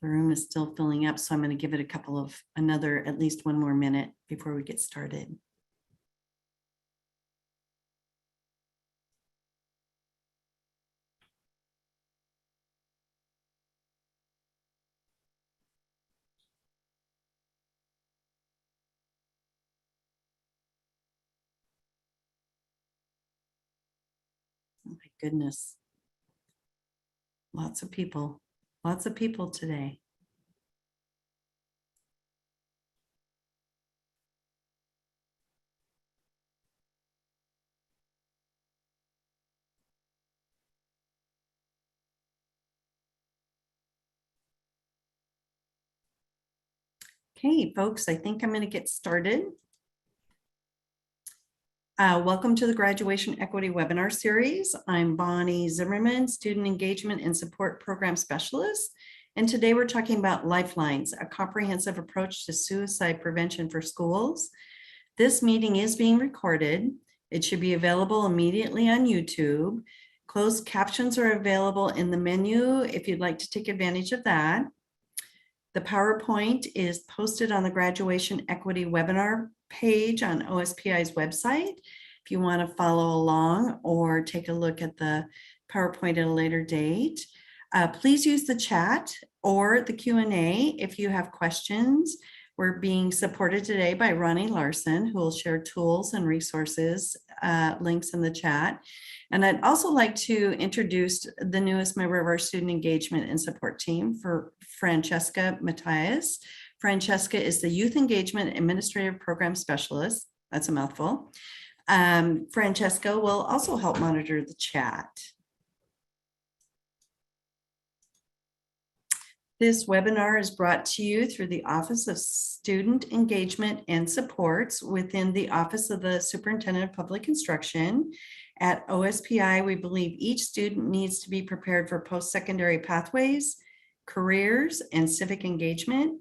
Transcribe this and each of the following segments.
The room is still filling up, so I'm going to give it at least one more minute before we get started. Oh my goodness. Lots of people today. Okay, folks, I think I'm going to get started. Welcome to the Graduation Equity Webinar Series. I'm Bonnie Zimmerman, Student Engagement and Support Program Specialist. And today we're talking about LifeLines, a comprehensive approach to suicide prevention for schools. This meeting is being recorded. It should be available immediately on YouTube. Closed captions are available in the menu if you'd like to take advantage of that. The PowerPoint is posted on the Graduation Equity Webinar page on OSPI's website if you want to follow along or take a look at the PowerPoint at a later date. Please use the chat or the Q&A if you have questions. We're being supported today by Ronnie Larson, who will share tools and resources links in the chat. And I'd also like to introduce the newest member of our student engagement and support team, for Francesca Matthias. Francesca is the Youth Engagement Administrative Program Specialist. That's a mouthful. Francesca will also help monitor the chat. This webinar is brought to you through the Office of Student Engagement and Supports within the Office of the Superintendent of Public Instruction. At OSPI, we believe each student needs to be prepared for post-secondary pathways, careers, and civic engagement,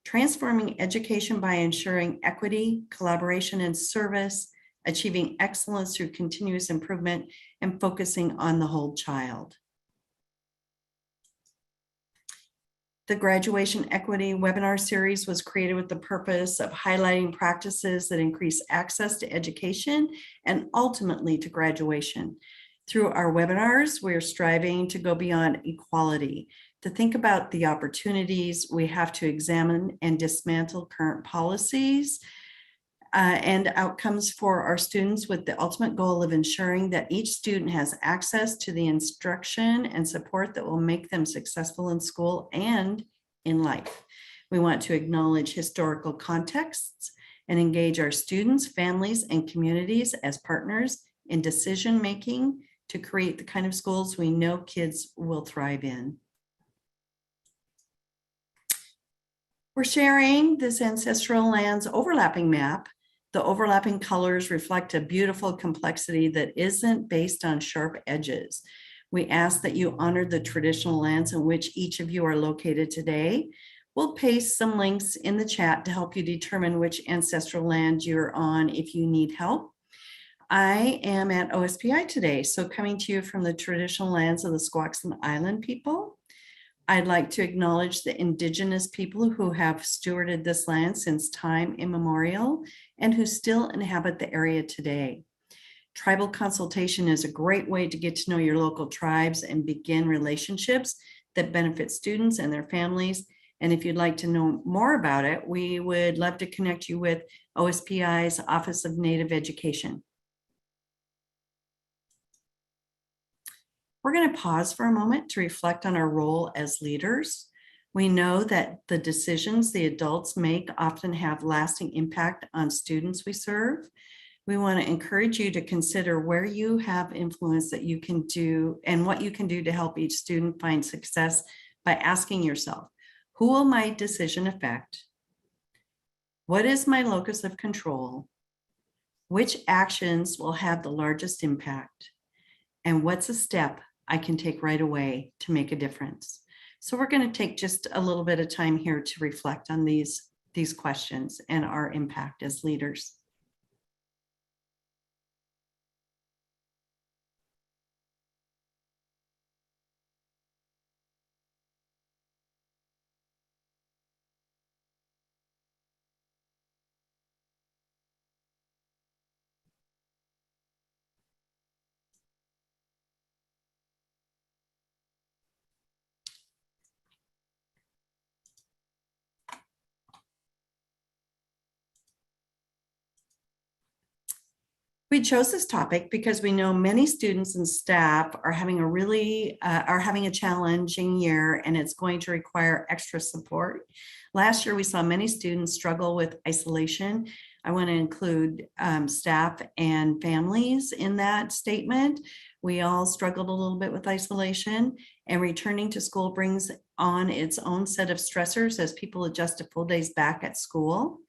transforming education by ensuring equity, collaboration, and service, achieving excellence through continuous improvement, and focusing on the whole child. The Graduation Equity Webinar Series was created with the purpose of highlighting practices that increase access to education and ultimately to graduation. Through our webinars, we're striving to go beyond equality, to think about the opportunities we have to examine and dismantle current policies and outcomes for our students, with the ultimate goal of ensuring that each student has access to the instruction and support that will make them successful in school and in life. We want to acknowledge historical contexts and engage our students, families, and communities as partners in decision-making to create the kind of schools we know kids will thrive in. We're sharing this ancestral lands overlapping map. The overlapping colors reflect a beautiful complexity that isn't based on sharp edges. We ask that you honor the traditional lands in which each of you are located today. We'll paste some links in the chat to help you determine which ancestral land you're on if you need help. I am at OSPI today, so coming to you from the traditional lands of the Squaxin Island people. I'd like to acknowledge the Indigenous people who have stewarded this land since time immemorial and who still inhabit the area today. Tribal consultation is a great way to get to know your local tribes and begin relationships that benefit students and their families. And if you'd like to know more about it, we would love to connect you with OSPI's Office of Native Education. We're going to pause for a moment to reflect on our role as leaders. We know that the decisions the adults make often have lasting impact on students we serve. We want to encourage you to consider where you have influence that you can do and what you can do to help each student find success by asking yourself, who will my decision affect? What is my locus of control? Which actions will have the largest impact? And what's a step I can take right away to make a difference? So we're going to take just a little bit of time here to reflect on these questions and our impact as leaders. We chose this topic because we know many students and staff are having a challenging year, and it's going to require extra support. Last year, we saw many students struggle with isolation. I want to include staff and families in that statement. We all struggled a little bit with isolation, and returning to school brings on its own set of stressors as people adjust to full days back at school.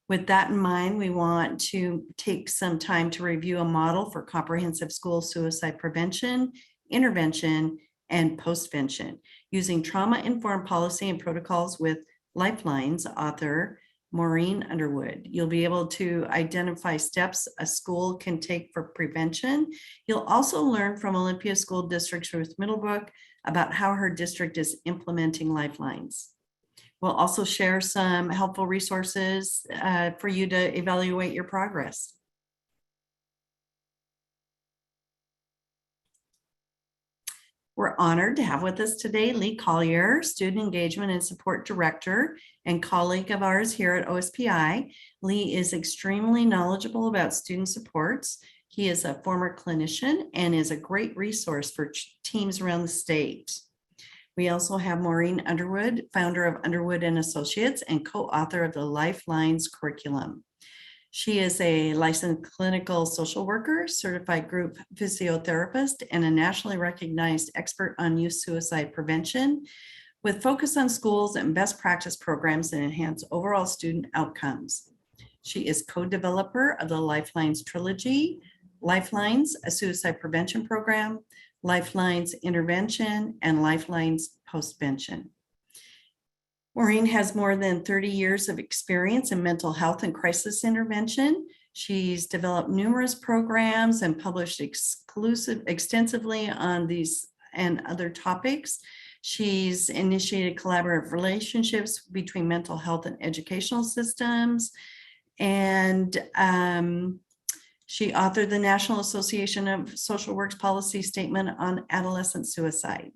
With that in mind, we want to take some time to review a model for comprehensive school suicide prevention, intervention, and postvention using trauma-informed policy and protocols with LifeLines author Maureen Underwood. You'll be able to identify steps a school can take for prevention. You'll also learn from Olympia School District's Ruth Middlebrook about how her district is implementing LifeLines. We'll also share some helpful resources for you to evaluate your progress. We're honored to have with us today Lee Collier, Student Engagement and Support Director and colleague of ours here at OSPI. Lee is extremely knowledgeable about student supports. He is a former clinician and is a great resource for teams around the state. We also have Maureen Underwood, founder of Underwood and Associates and co-author of the LifeLines curriculum. She is a licensed clinical social worker, certified group physiotherapist, and a nationally recognized expert on youth suicide prevention, with focus on schools and best practice programs that enhance overall student outcomes. She is co-developer of the LifeLines trilogy, LifeLines, a suicide prevention program, LifeLines intervention, and LifeLines postvention. Maureen has more than 30 years of experience in mental health and crisis intervention. She's developed numerous programs and published extensively on these and other topics. She's initiated collaborative relationships between mental health and educational systems. And she authored the National Association of Social Work's policy statement on adolescent suicide.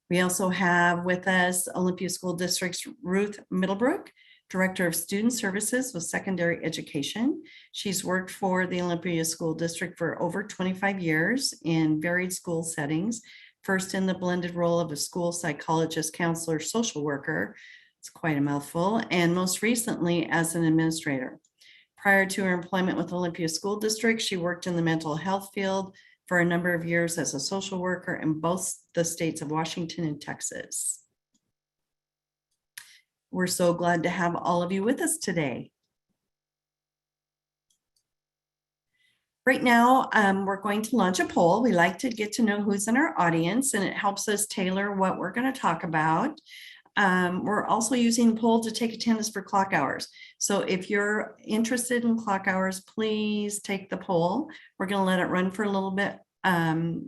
We also have with us Olympia School District's Ruth Middlebrook, Director of Student Services with Secondary Education. She's worked for the Olympia School District for over 25 years in varied school settings, first in the blended role of a school psychologist, counselor, social worker. It's quite a mouthful, and most recently as an administrator. Prior to her employment with Olympia School District, she worked in the mental health field for a number of years as a social worker in both the states of Washington and Texas. We're so glad to have all of you with us today. Right now, we're going to launch a poll. We like to get to know who's in our audience, and it helps us tailor what we're going to talk about. We're also using the poll to take attendance for clock hours. So if you're interested in clock hours, please take the poll. We're going to let it run for a little bit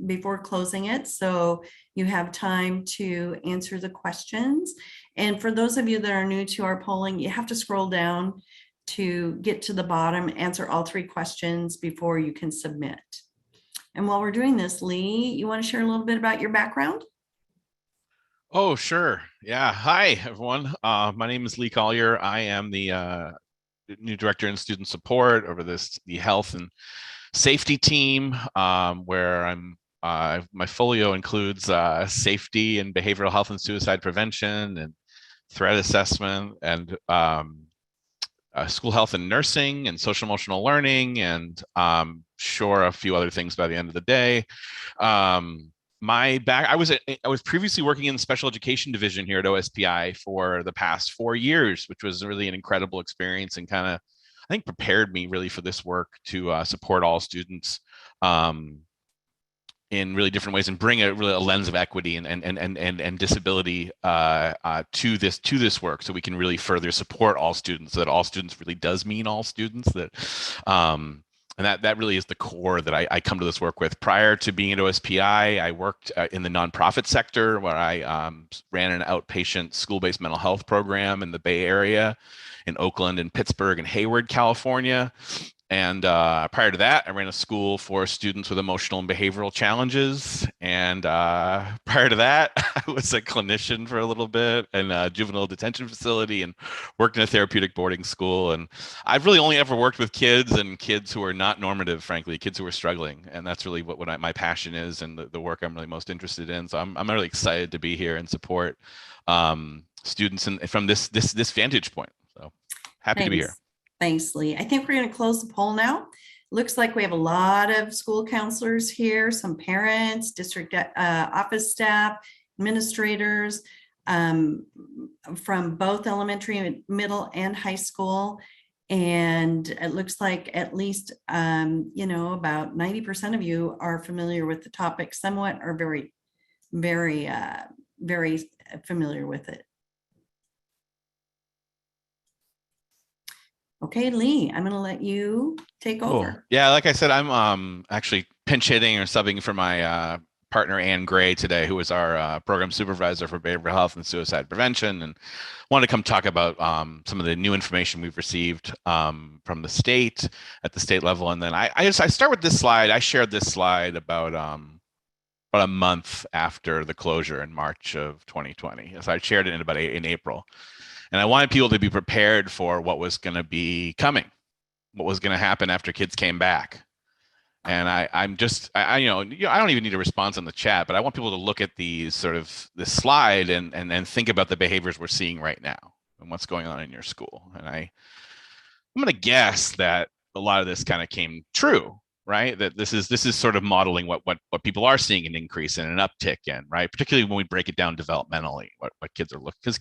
before closing it, so you have time to answer the questions. And for those of you that are new to our polling, you have to scroll down to get to the bottom, answer all 3 questions before you can submit. And while we're doing this, Lee, you want to share a little bit about your background? Oh, sure. Yeah. Hi, everyone. My name is Lee Collier. I am the new director in student support over the health and safety team, where my folio includes safety and behavioral health and suicide prevention and threat assessment and school health and nursing and social emotional learning and sure a few other things by the end of the day. I was previously working in the special education division here at OSPI for the past 4 years, which was really an incredible experience and kind of, I think, prepared me really for this work to support all students in really different ways and bring a lens of equity and disability to this work, so we can really further support all students. So that all students really does mean all students. And that really is the core that I come to this work with. Prior to being at OSPI, I worked in the nonprofit sector, where I ran an outpatient school-based mental health program in the Bay Area, in Oakland and Pittsburgh and Hayward, California. And prior to that, I ran a school for students with emotional and behavioral challenges. And prior to that, I was a clinician for a little bit in a juvenile detention facility and worked in a therapeutic boarding school. And I've really only ever worked with kids and kids who are not normative, frankly, kids who are struggling. And that's really what my passion is and the work I'm really most interested in. So I'm really excited to be here and support students from this vantage point. So happy to be here. Thanks. Thanks, Lee. I think we're going to close the poll now. Looks like we have a lot of school counselors here, some parents, district office staff, administrators from both elementary, middle, and high school. And it looks like at least, about 90% of you are familiar with the topic somewhat, or very, very, very familiar with it. Okay, Lee, I'm going to let you take over. Cool. Yeah, like I said, I'm actually pinch hitting or subbing for my partner Ann Gray today, who is our program supervisor for behavioral health and suicide prevention, and wanted to come talk about some of the new information we've received from the state at the state level. And then I start with this slide. I shared this slide about a month after the closure in March of 2020. So I shared it in April. And I wanted people to be prepared for what was going to be coming, what was going to happen after kids came back. And I don't even need a response on the chat, but I want people to look at this slide and think about the behaviors we're seeing right now and what's going on in your school. And I'm going to guess that a lot of this kind of came true, right? That this is sort of modeling what people are seeing an increase in, an uptick in, right? Particularly when we break it down developmentally, what kids are looking, because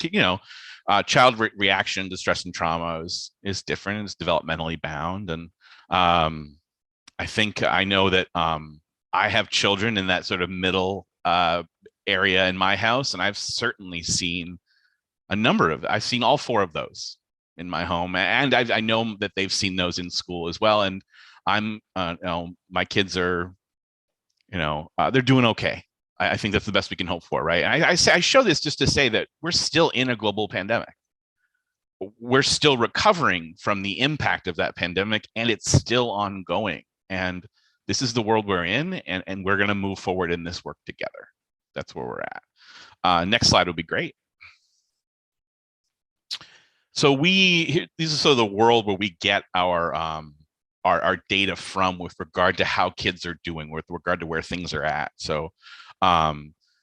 child reaction to stress and trauma is different. It's developmentally bound, and I know that I have children in that sort of middle area in my house, and I've certainly seen I've seen all four of those in my home, and I know that they've seen those in school as well. And my kids are, they're doing okay. I think that's the best we can hope for, right? And I show this just to say that we're still in a global pandemic. We're still recovering from the impact of that pandemic, and it's still ongoing. And this is the world we're in, and we're going to move forward in this work together. That's where we're at. Next slide would be great. So these are sort of the world where we get our data from with regard to how kids are doing, with regard to where things are at. So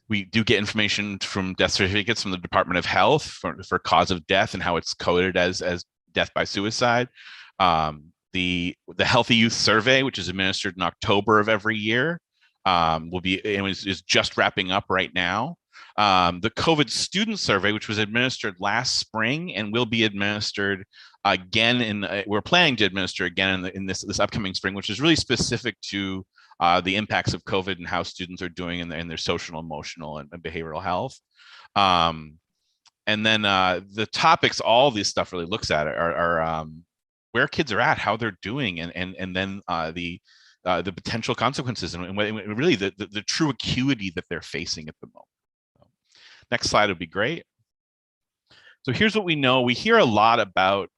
we do get information from death certificates from the Department of Health for cause of death and how it's coded as death by suicide. The Healthy Youth Survey, which is administered in October of every year, is just wrapping up right now. The COVID Student Survey, which was administered last spring and will be administered again we're planning to administer again in this upcoming spring, which is really specific to the impacts of COVID and how students are doing in their social, emotional, and behavioral health. And then the topics all this stuff really looks at are where kids are at, how they're doing, and then the potential consequences and really the true acuity that they're facing at the moment. Next slide would be great. So here's what we know. We hear a lot about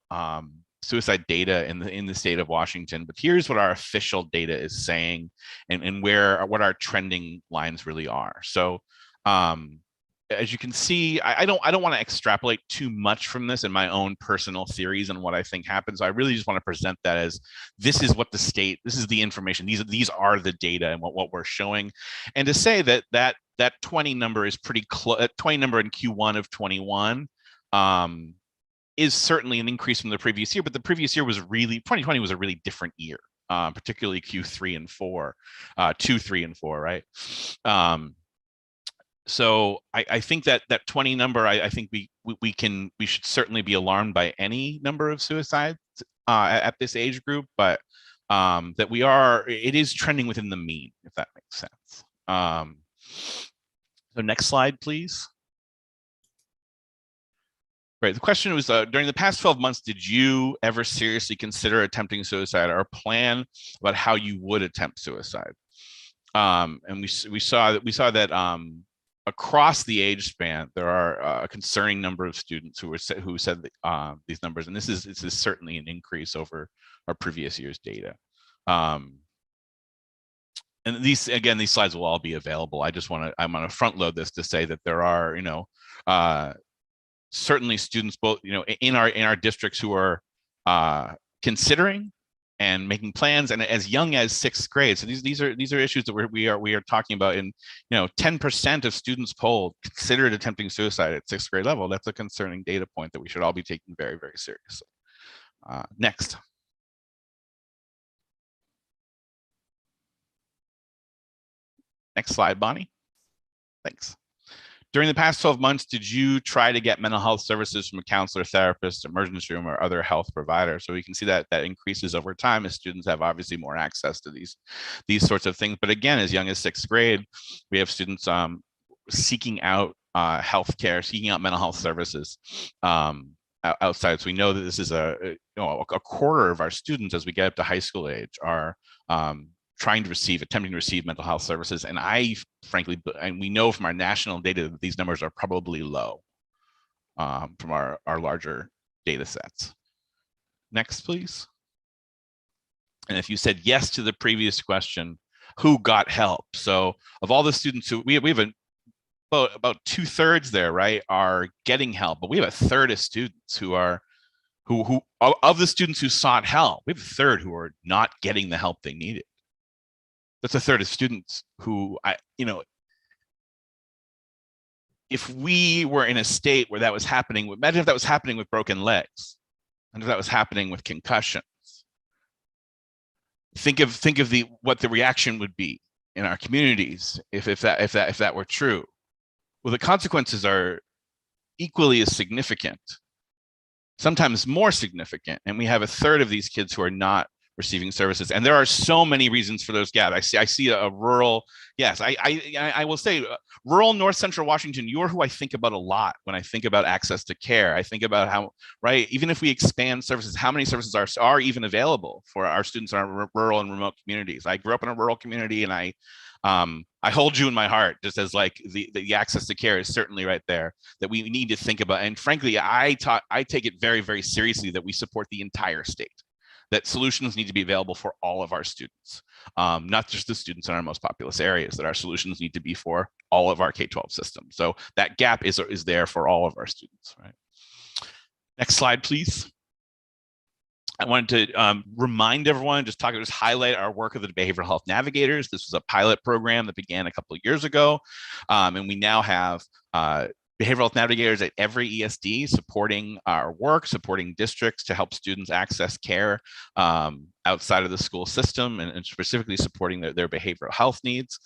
suicide data in the state of Washington, but here's what our official data is saying, and what our trending lines really are. So as you can see, I don't want to extrapolate too much from this in my own personal theories and what I think happens. I really just want to present that as this is the information. These are the data and what we're showing, and to say that 20 number is pretty close. That 20 number in Q1 of 21 is certainly an increase from the previous year, but the previous year 2020 was a really different year, particularly Q3 and 4, 2, 3, and 4, right? So I think that 20 number, I think we should certainly be alarmed by any number of suicides at this age group, but it is trending within the mean, if that makes sense. So next slide, please. Right. The question was, during the past 12 months, did you ever seriously consider attempting suicide or plan about how you would attempt suicide? And we saw that across the age span, there are a concerning number of students who said these numbers, and this is certainly an increase over our previous year's data. And these slides will all be available. I'm going to front load this to say that there are, certainly students both, in our districts who are considering and making plans, and as young as 6th grade. So these are issues that we are talking about. In 10% of students polled considered attempting suicide at 6th grade level. That's a concerning data point that we should all be taking very, very seriously. Next. Next slide, Bonnie. Thanks. During the past 12 months, did you try to get mental health services from a counselor, therapist, emergency room, or other health provider? So we can see that increases over time as students have obviously more access to these sorts of things. But again, as young as 6th grade, we have students seeking out healthcare, seeking out mental health services outside. So we know that this is a quarter of our students as we get up to high school age are attempting to receive mental health services. And and we know from our national data that these numbers are probably low from our larger data sets. Next, please. And if you said yes to the previous question, who got help? So of all the students who we have about 2/3 there, right, are getting help, but we have a third of students who of the students who sought help, we have a third who are not getting the help they needed. That's a third of students who if we were in a state where that was happening, imagine if that was happening with broken legs, and if that was happening with concussions. Think of what the reaction would be in our communities if that were true. Well, the consequences are equally as significant, sometimes more significant, and we have a third of these kids who are not receiving services. And there are so many reasons for those gaps. I see a rural, yes, I will say rural North Central Washington, you're who I think about a lot when I think about access to care. I think about how, right, even if we expand services, how many services are even available for our students in our rural and remote communities. I grew up in a rural community, and I hold you in my heart, just as like the access to care is certainly right there that we need to think about. And frankly, I take it very, very seriously that we support the entire state, that solutions need to be available for all of our students, not just the students in our most populous areas, that our solutions need to be for all of our K-12 systems. So that gap is there for all of our students, right? Next slide, please. I wanted to remind everyone, just highlight our work of the Behavioral Health Navigators. This was a pilot program that began a couple of years ago, and we now have Behavioral Health Navigators at every ESD supporting our work, supporting districts to help students access care outside of the school system, and specifically supporting their behavioral health needs.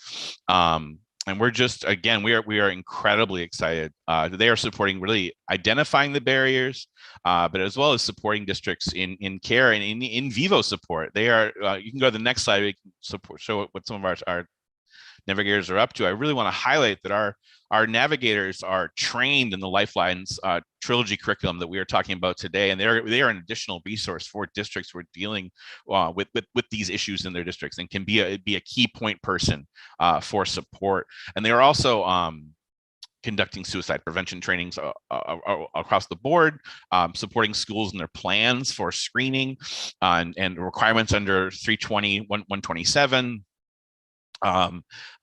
And we're just, again, we are incredibly excited. They are supporting, really identifying the barriers, but as well as supporting districts in care and in vivo support. They are, you can go to the next slide, we can show what some of our navigators are up to. I really want to highlight that our navigators are trained in the LifeLines trilogy curriculum that we are talking about today, and they are an additional resource for districts who are dealing with these issues in their districts, and can be a key point person for support. And they are also conducting suicide prevention trainings across the board, supporting schools in their plans for screening and requirements under 320, 127.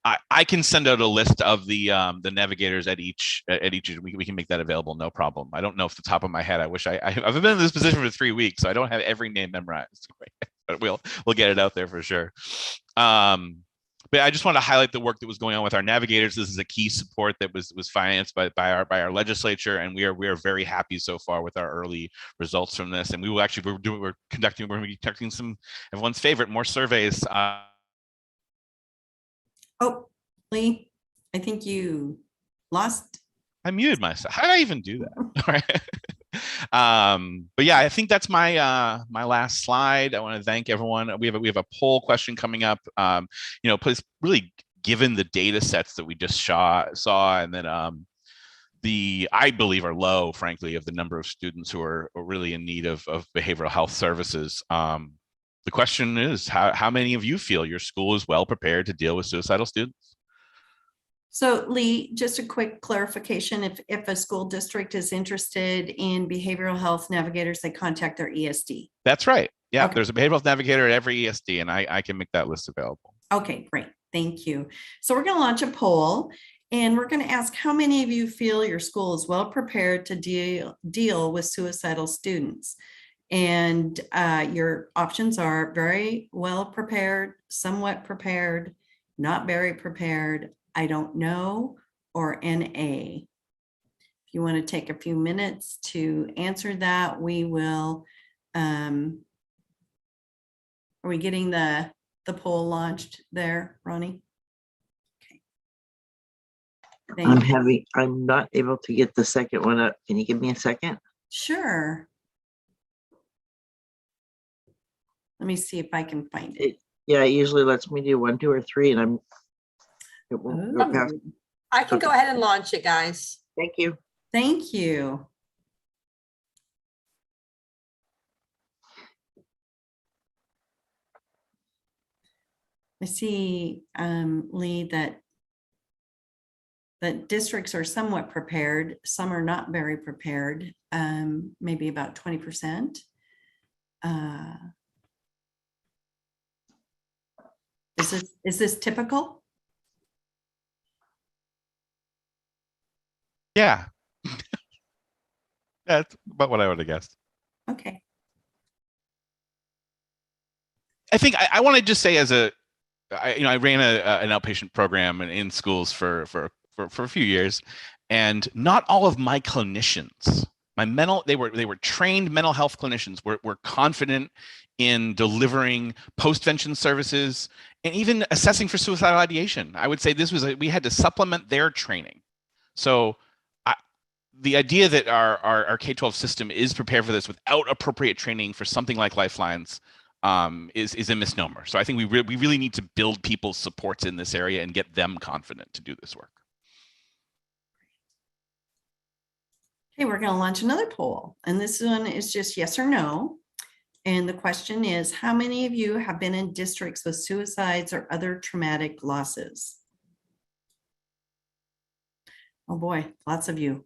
I can send out a list of the navigators at each. We can make that available, no problem. I don't know off the top of my head. I wish I've been in this position for 3 weeks, so I don't have every name memorized. But we'll get it out there for sure. But I just want to highlight the work that was going on with our navigators. This is a key support that was financed by our legislature, and we are very happy so far with our early results from this. And we will actually we're conducting some everyone's favorite, more surveys. Oh, Lee, I think you lost. I muted myself. How did I even do that? But yeah, I think that's my my last slide. I want to thank everyone. We have a poll question coming up. Please, really, given the data sets that we just saw, and then I believe are low, frankly, of the number of students who are really in need of behavioral health services. The question is, how many of you feel your school is well prepared to deal with suicidal students? So Lee, just a quick clarification, if a school district is interested in behavioral health navigators, they contact their ESD. That's right. Yeah, Okay. there's a behavioral health navigator at every ESD, and I can make that list available. Okay, great. Thank you. So we're going to launch a poll, and we're going to ask how many of you feel your school is well prepared to deal with suicidal students. And your options are very well prepared, somewhat prepared, not very prepared, I don't know, or NA. If you want to take a few minutes to answer that, we will. Are we getting the poll launched there, Ronnie? Okay. I'm not able to get the second one up. Can you give me a second? Sure. Let me see if I can find it. Yeah, it usually lets me do 1, 2, or 3, and it won't go past. I can go ahead and launch it, guys. Thank you. Thank you. I see, Lee, that districts are somewhat prepared. Some are not very prepared, maybe about 20%. Is this typical? Yeah. That's about what I would have guessed. Okay. I think I want to just say I ran an outpatient program in schools for a few years, and not all of my clinicians, they were trained mental health clinicians, were confident in delivering postvention services and even assessing for suicidal ideation. I would say we had to supplement their training. So the idea that our K-12 system is prepared for this without appropriate training for something like LifeLines is a misnomer. So I think we really need to build people's supports in this area and get them confident to do this work. Okay, we're going to launch another poll, and this one is just yes or no. And the question is, how many of you have been in districts with suicides or other traumatic losses? Oh boy, lots of you.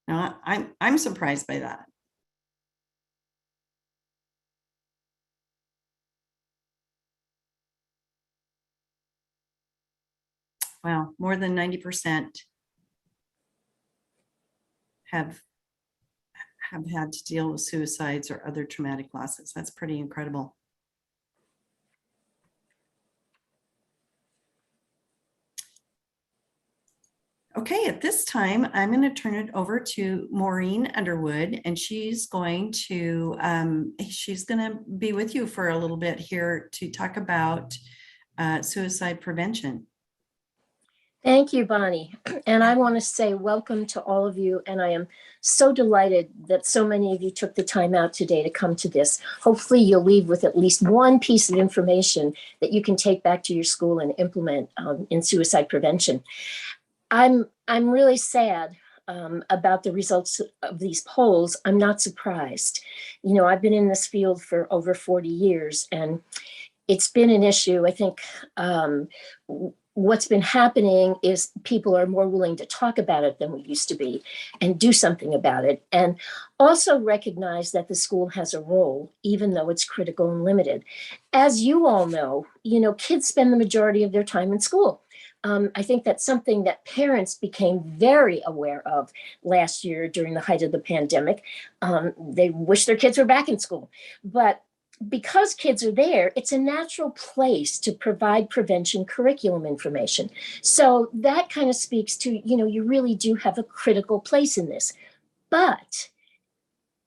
Now, I'm surprised by that. Wow, more than 90% have had to deal with suicides or other traumatic losses. That's pretty incredible. Okay, at this time, I'm going to turn it over to Maureen Underwood, and she's going to be with you for a little bit here to talk about suicide prevention. Thank you, Bonnie. And I want to say welcome to all of you. And I am so delighted that so many of you took the time out today to come to this. Hopefully you'll leave with at least one piece of information that you can take back to your school and implement in suicide prevention. I'm really sad about the results of these polls. I'm not surprised. You know, I've been in this field for over 40 years, and it's been an issue. I think what's been happening is people are more willing to talk about it than we used to be and do something about it. And also recognize that the school has a role, even though it's critical and limited. As you all know, kids spend the majority of their time in school. I think that's something that parents became very aware of last year during the height of the pandemic. They wish their kids were back in school, but because kids are there, it's a natural place to provide prevention curriculum information. So that kind of speaks to, you really do have a critical place in this. But,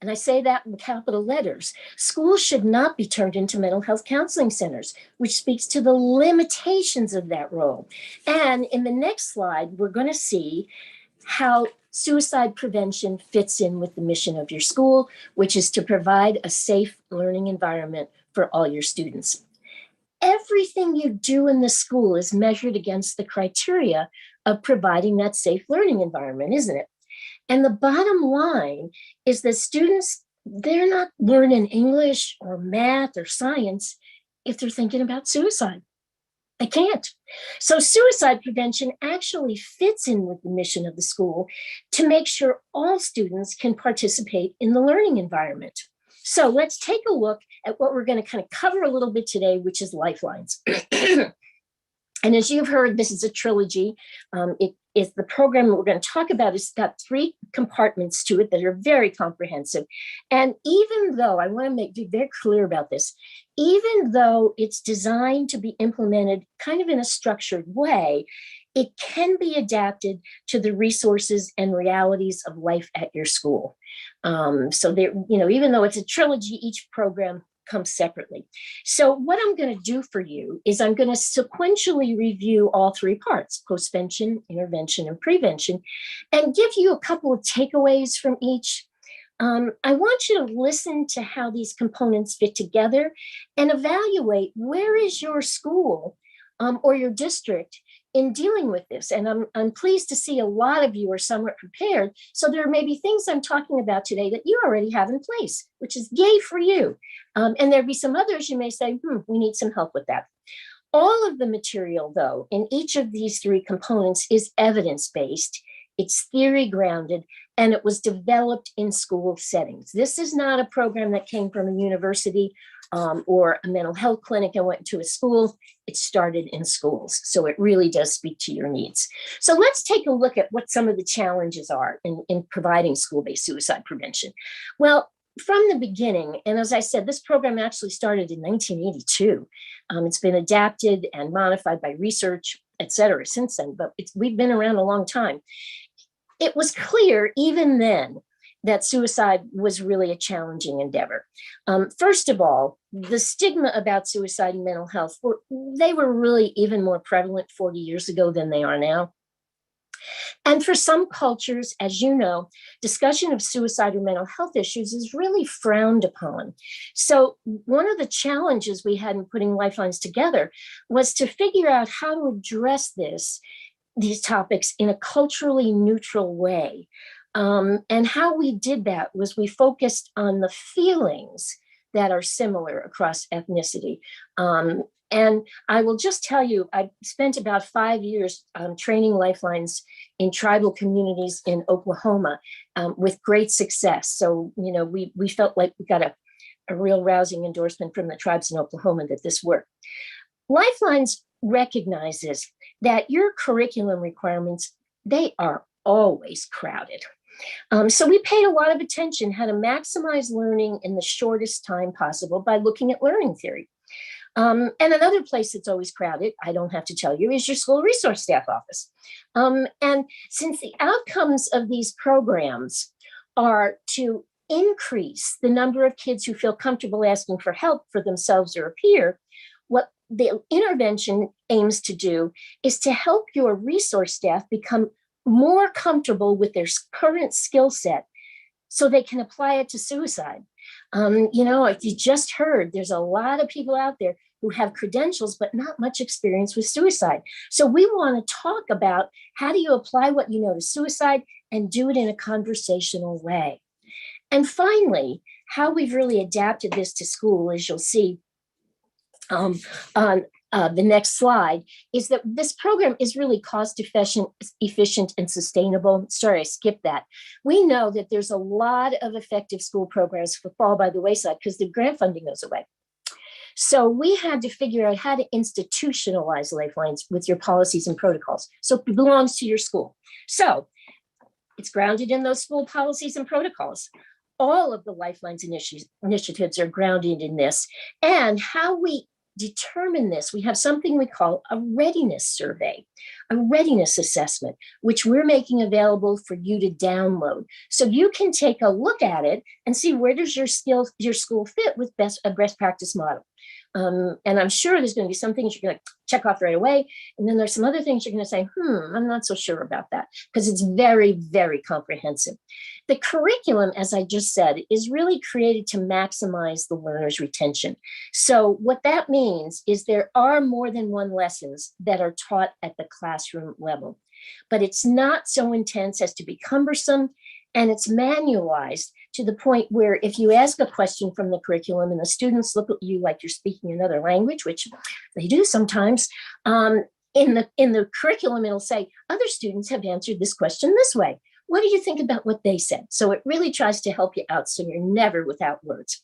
and I say that in capital letters, schools should not be turned into mental health counseling centers, which speaks to the limitations of that role. And in the next slide, we're going to see how suicide prevention fits in with the mission of your school, which is to provide a safe learning environment for all your students. Everything you do in the school is measured against the criteria of providing that safe learning environment, isn't it? And the bottom line is that students, they're not learning English or math or science if they're thinking about suicide. They can't. So suicide prevention actually fits in with the mission of the school to make sure all students can participate in the learning environment. So let's take a look at what we're going to kind of cover a little bit today, which is Lifelines. And as you've heard, this is a trilogy. It is the program that we're going to talk about. It's got 3 compartments to it that are very comprehensive. And even though, I want to be very clear about this, even though it's designed to be implemented kind of in a structured way, it can be adapted to the resources and realities of life at your school. So there, even though it's a trilogy, each program comes separately. So what I'm going to do for you is I'm going to sequentially review all 3 parts: postvention, intervention, and prevention, and give you a couple of takeaways from each. I want you to listen to how these components fit together and evaluate where is your school or your district in dealing with this. And I'm pleased to see a lot of you are somewhat prepared. So there may be things I'm talking about today that you already have in place, which is yay for you. And there'll be some others you may say, we need some help with that. All of the material, though, in each of these 3 components is evidence-based, it's theory-grounded, and it was developed in school settings. This is not a program that came from a university or a mental health clinic and went to a school. It started in schools. So it really does speak to your needs. So let's take a look at what some of the challenges are in providing school-based suicide prevention. Well, from the beginning, and as I said, this program actually started in 1982. It's been adapted and modified by research, et cetera, since then, but we've been around a long time. It was clear even then that suicide was really a challenging endeavor. First of all, the stigma about suicide and mental health, they were really even more prevalent 40 years ago than they are now. And for some cultures, as you know, discussion of suicide or mental health issues is really frowned upon. So one of the challenges we had in putting Lifelines together was to figure out how to address these topics in a culturally neutral way. And how we did that was we focused on the feelings that are similar across ethnicity. And I will just tell you, I spent about 5 years training Lifelines in tribal communities in Oklahoma with great success. So, we felt like we got a real rousing endorsement from the tribes in Oklahoma that this worked. Lifelines recognizes that your curriculum requirements, they are always crowded. So we paid a lot of attention how to maximize learning in the shortest time possible by looking at learning theory. And another place that's always crowded, I don't have to tell you, is your school resource staff office. And since the outcomes of these programs are to increase the number of kids who feel comfortable asking for help for themselves or a peer, what the intervention aims to do is to help your resource staff become more comfortable with their current skill set so they can apply it to suicide. If you just heard, there's a lot of people out there who have credentials, but not much experience with suicide. So we want to talk about how do you apply what you know to suicide and do it in a conversational way. And finally, how we've really adapted this to school, as you'll see on the next slide, is that this program is really cost efficient and sustainable. Sorry, I skipped that. We know that there's a lot of effective school programs that fall by the wayside because the grant funding goes away. So we had to figure out how to institutionalize Lifelines with your policies and protocols. So it belongs to your school. So it's grounded in those school policies and protocols. All of the Lifelines initiatives are grounded in this. And how we determine this, we have something we call a readiness survey, a readiness assessment, which we're making available for you to download. So you can take a look at it and see where does your school fit with a best practice model. And I'm sure there's going to be some things you're going to check off right away. And then there's some other things you're going to say, I'm not so sure about that, because it's very, very comprehensive. The curriculum, as I just said, is really created to maximize the learner's retention. So what that means is there are more than one lessons that are taught at the classroom level, but it's not so intense as to be cumbersome, and it's manualized to the point where if you ask a question from the curriculum and the students look at you like you're speaking another language, which they do sometimes, in the curriculum, it'll say, other students have answered this question this way. What do you think about what they said? So it really tries to help you out so you're never without words.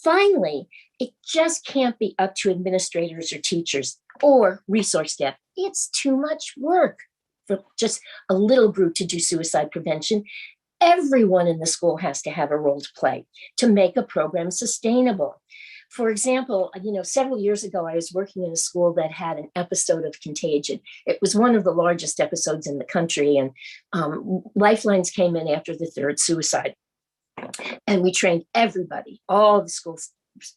Finally, it just can't be up to administrators or teachers or resource staff. It's too much work for just a little group to do suicide prevention. Everyone in the school has to have a role to play to make a program sustainable. For example, several years ago, I was working in a school that had an episode of contagion. It was one of the largest episodes in the country, and LifeLines came in after the third suicide. And we trained everybody, all the school's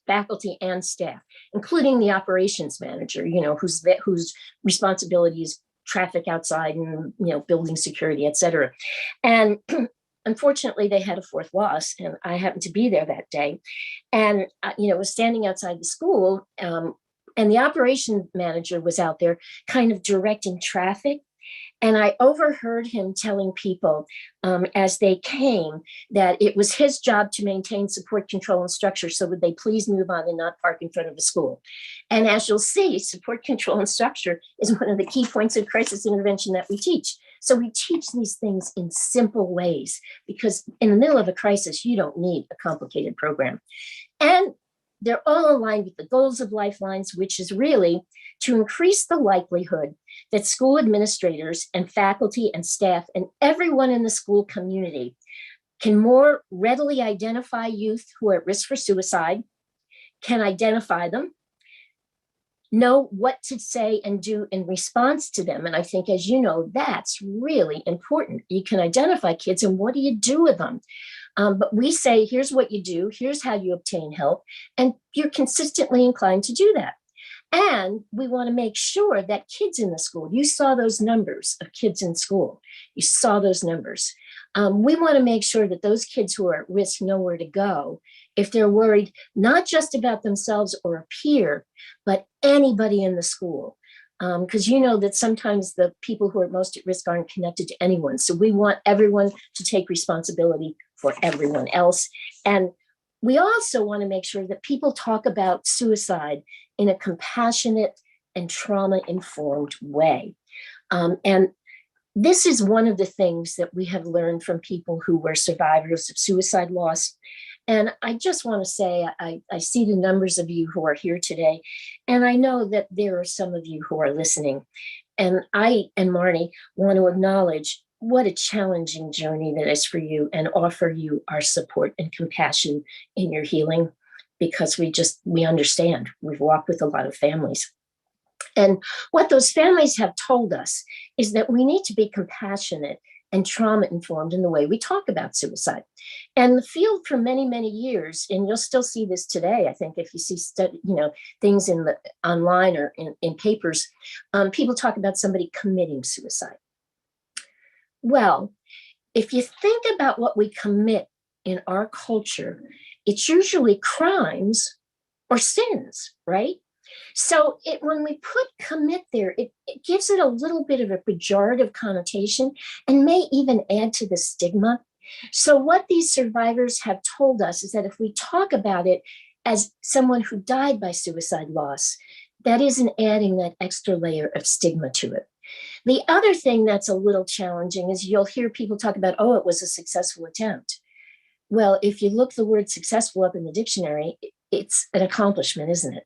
faculty and staff, including the operations manager, whose responsibility is traffic outside and, building security, et cetera. And unfortunately, they had a fourth loss, and I happened to be there that day. And, was standing outside the school, and the operation manager was out there kind of directing traffic. And I overheard him telling people as they came that it was his job to maintain support, control, and structure. So would they please move on and not park in front of the school? And as you'll see, support, control, and structure is one of the key points of crisis intervention that we teach. So we teach these things in simple ways, because in the middle of a crisis, you don't need a complicated program. And they're all aligned with the goals of LifeLines, which is really to increase the likelihood that school administrators and faculty and staff and everyone in the school community can more readily identify youth who are at risk for suicide, can identify them, know what to say and do in response to them. And I think, as you know, that's really important. You can identify kids, and what do you do with them? But we say, here's what you do, here's how you obtain help, and you're consistently inclined to do that. And we want to make sure that kids in the school, you saw those numbers of kids in school, you saw those numbers. We want to make sure that those kids who are at risk know where to go if they're worried, not just about themselves or a peer, but anybody in the school. Because that sometimes the people who are most at risk aren't connected to anyone. So we want everyone to take responsibility for everyone else. And we also want to make sure that people talk about suicide in a compassionate and trauma-informed way. And this is one of the things that we have learned from people who were survivors of suicide loss. And I just want to say, I see the numbers of you who are here today, and I know that there are some of you who are listening. And I and Marnie want to acknowledge what a challenging journey that is for you, and offer you our support and compassion in your healing, because we understand. We've walked with a lot of families. And what those families have told us is that we need to be compassionate and trauma-informed in the way we talk about suicide. And the field for many, many years, and you'll still see this today, I think, if you see things in the online or in papers, people talk about somebody committing suicide. Well, if you think about what we commit in our culture, it's usually crimes or sins, right? So when we put commit there, it gives it a little bit of a pejorative connotation and may even add to the stigma. So what these survivors have told us is that if we talk about it as someone who died by suicide loss, that isn't adding that extra layer of stigma to it. The other thing that's a little challenging is you'll hear people talk about, oh, it was a successful attempt. Well, if you look the word successful up in the dictionary, it's an accomplishment, isn't it?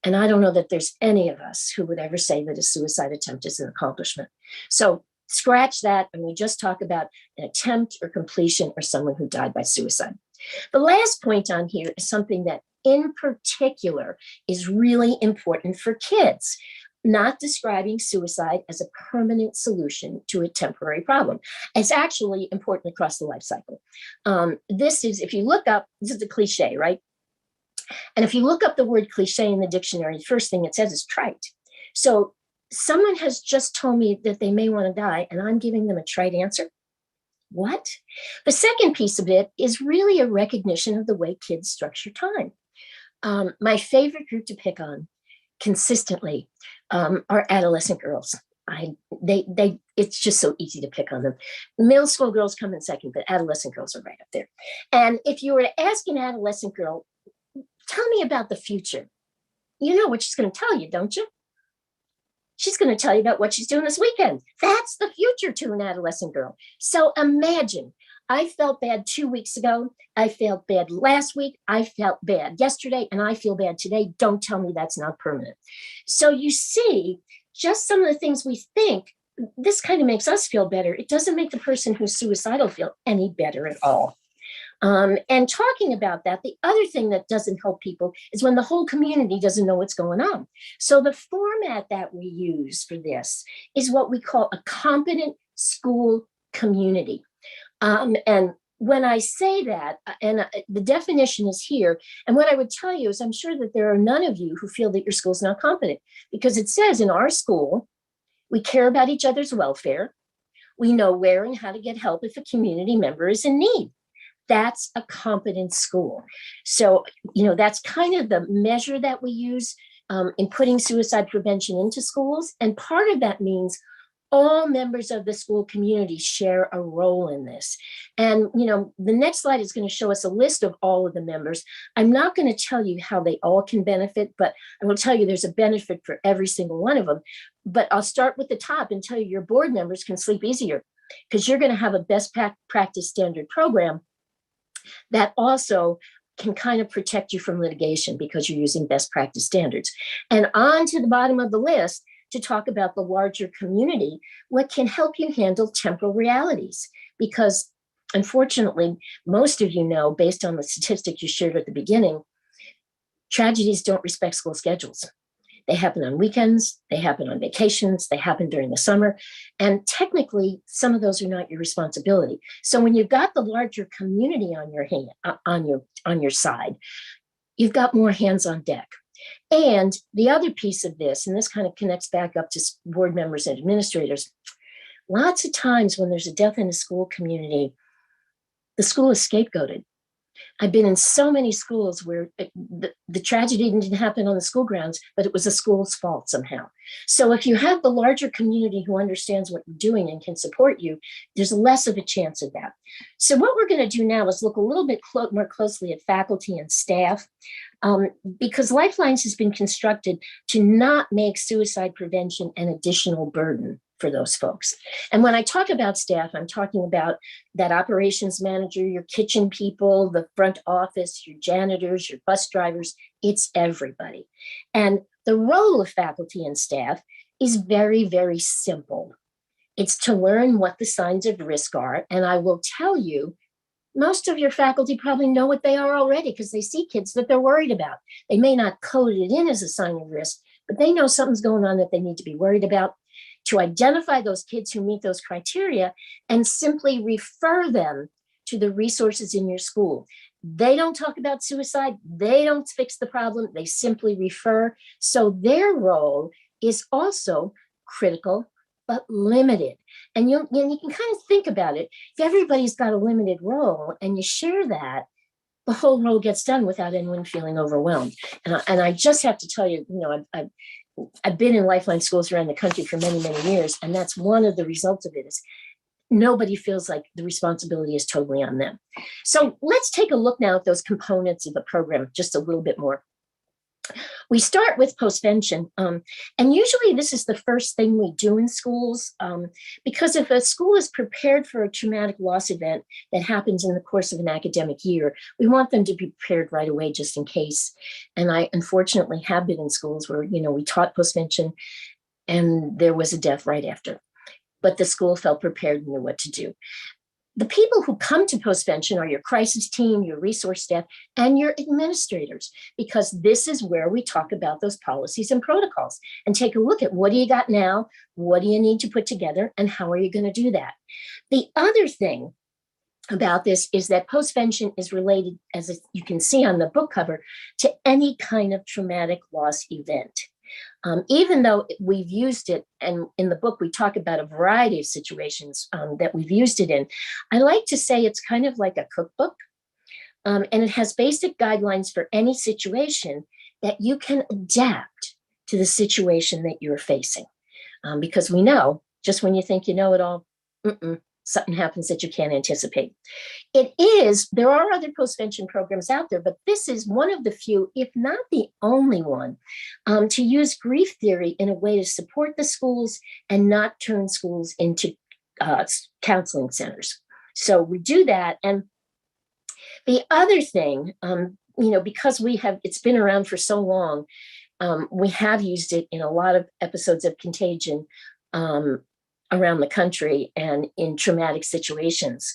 And I don't know that there's any of us who would ever say that a suicide attempt is an accomplishment. So scratch that, and we just talk about an attempt or completion or someone who died by suicide. The last point on here is something that in particular is really important for kids, not describing suicide as a permanent solution to a temporary problem. It's actually important across the life cycle. This is, if you look up, this is a cliche, right? And if you look up the word cliche in the dictionary, the first thing it says is trite. So someone has just told me that they may want to die, and I'm giving them a trite answer. What? The second piece of it is really a recognition of the way kids structure time. My favorite group to pick on consistently are adolescent girls. it's just so easy to pick on them. Middle school girls come in second, but adolescent girls are right up there. And if you were to ask an adolescent girl, tell me about the future, you know what she's going to tell you, don't you? She's going to tell you about what she's doing this weekend. That's the future to an adolescent girl. So imagine, I felt bad 2 weeks ago. I felt bad last week. I felt bad yesterday, and I feel bad today. Don't tell me that's not permanent. So you see, just some of the things we think, this kind of makes us feel better. It doesn't make the person who's suicidal feel any better at all. And talking about that, the other thing that doesn't help people is when the whole community doesn't know what's going on. So the format that we use for this is what we call a competent school community. And when I say that, and the definition is here, and what I would tell you is I'm sure that there are none of you who feel that your school's not competent, because it says in our school, we care about each other's welfare. We know where and how to get help if a community member is in need. That's a competent school. So, that's kind of the measure that we use in putting suicide prevention into schools. And part of that means all members of the school community share a role in this. And, the next slide is going to show us a list of all of the members. I'm not going to tell you how they all can benefit, but I will tell you there's a benefit for every single one of them. But I'll start with the top and tell you your board members can sleep easier, because you're going to have a best practice standard program that also can kind of protect you from litigation because you're using best practice standards. And on to the bottom of the list to talk about the larger community, what can help you handle temporal realities. Because unfortunately, most of you know, based on the statistic you shared at the beginning, tragedies don't respect school schedules. They happen on weekends, they happen on vacations, they happen during the summer. And technically, some of those are not your responsibility. So when you've got the larger community on your hand, on your side, you've got more hands on deck. And the other piece of this, and this kind of connects back up to board members and administrators, lots of times when there's a death in a school community, the school is scapegoated. I've been in so many schools where the tragedy didn't happen on the school grounds, but it was the school's fault somehow. So if you have the larger community who understands what you're doing and can support you, there's less of a chance of that. So what we're going to do now is look a little bit more closely at faculty and staff, because LifeLines has been constructed to not make suicide prevention an additional burden for those folks. And when I talk about staff, I'm talking about that operations manager, your kitchen people, the front office, your janitors, your bus drivers. It's everybody. And the role of faculty and staff is very, very simple. It's to learn what the signs of risk are. And I will tell you, most of your faculty probably know what they are already because they see kids that they're worried about. They may not code it in as a sign of risk, but they know something's going on that they need to be worried about. To identify those kids who meet those criteria and simply refer them to the resources in your school. They don't talk about suicide. They don't fix the problem. They simply refer. So their role is also critical, but limited. And you can kind of think about it. If everybody's got a limited role and you share that, the whole role gets done without anyone feeling overwhelmed. And I just have to tell you, I've been in Lifeline schools around the country for many, many years. And that's one of the results of it is nobody feels like the responsibility is totally on them. So let's take a look now at those components of the program just a little bit more. We start with postvention. And usually this is the first thing we do in schools, because if a school is prepared for a traumatic loss event that happens in the course of an academic year, we want them to be prepared right away just in case. And I unfortunately have been in schools where, we taught postvention and there was a death right after, but the school felt prepared and knew what to do. The people who come to postvention are your crisis team, your resource staff, and your administrators, because this is where we talk about those policies and protocols and take a look at what do you got now, what do you need to put together, and how are you going to do that. The other thing about this is that postvention is related, as you can see on the book cover, to any kind of traumatic loss event. Even though we've used it, and in the book we talk about a variety of situations that we've used it in, I like to say it's kind of like a cookbook, and it has basic guidelines for any situation that you can adapt to the situation that you're facing. because we know just when you think you know it all, something happens that you can't anticipate. There are other postvention programs out there, but this is one of the few, if not the only one, to use grief theory in a way to support the schools and not turn schools into counseling centers. So we do that. And the other thing, because it's been around for so long, we have used it in a lot of episodes of Contagion around the country and in traumatic situations.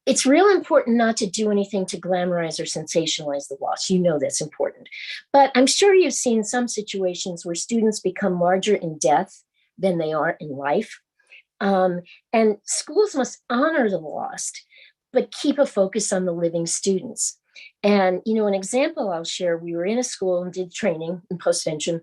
It's real important not to do anything to glamorize or sensationalize the loss. You know that's important. But I'm sure you've seen some situations where students become larger in death than they are in life. And schools must honor the lost, but keep a focus on the living students. And, an example I'll share, we were in a school and did training in Postvention.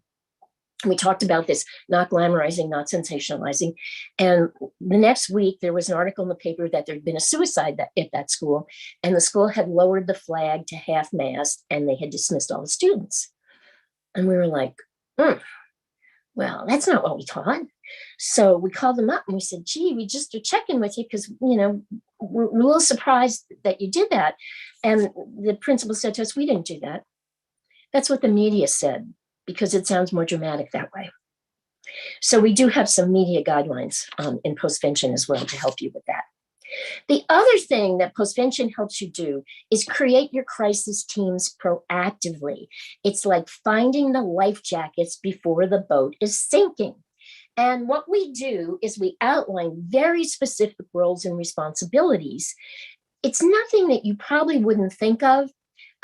We talked about this, not glamorizing, not sensationalizing. And the next week, there was an article in the paper that there'd been a suicide at that school, and the school had lowered the flag to half-mast, and they had dismissed all the students. And we were like, well, that's not what we taught. So we called them up and we said, gee, we just are checking with you because, we're a little surprised that you did that. And the principal said to us, we didn't do that. That's what the media said, because it sounds more dramatic that way. So we do have some media guidelines in Postvention as well to help you with that. The other thing that Postvention helps you do is create your crisis teams proactively. It's like finding the life jackets before the boat is sinking. And what we do is we outline very specific roles and responsibilities. It's nothing that you probably wouldn't think of.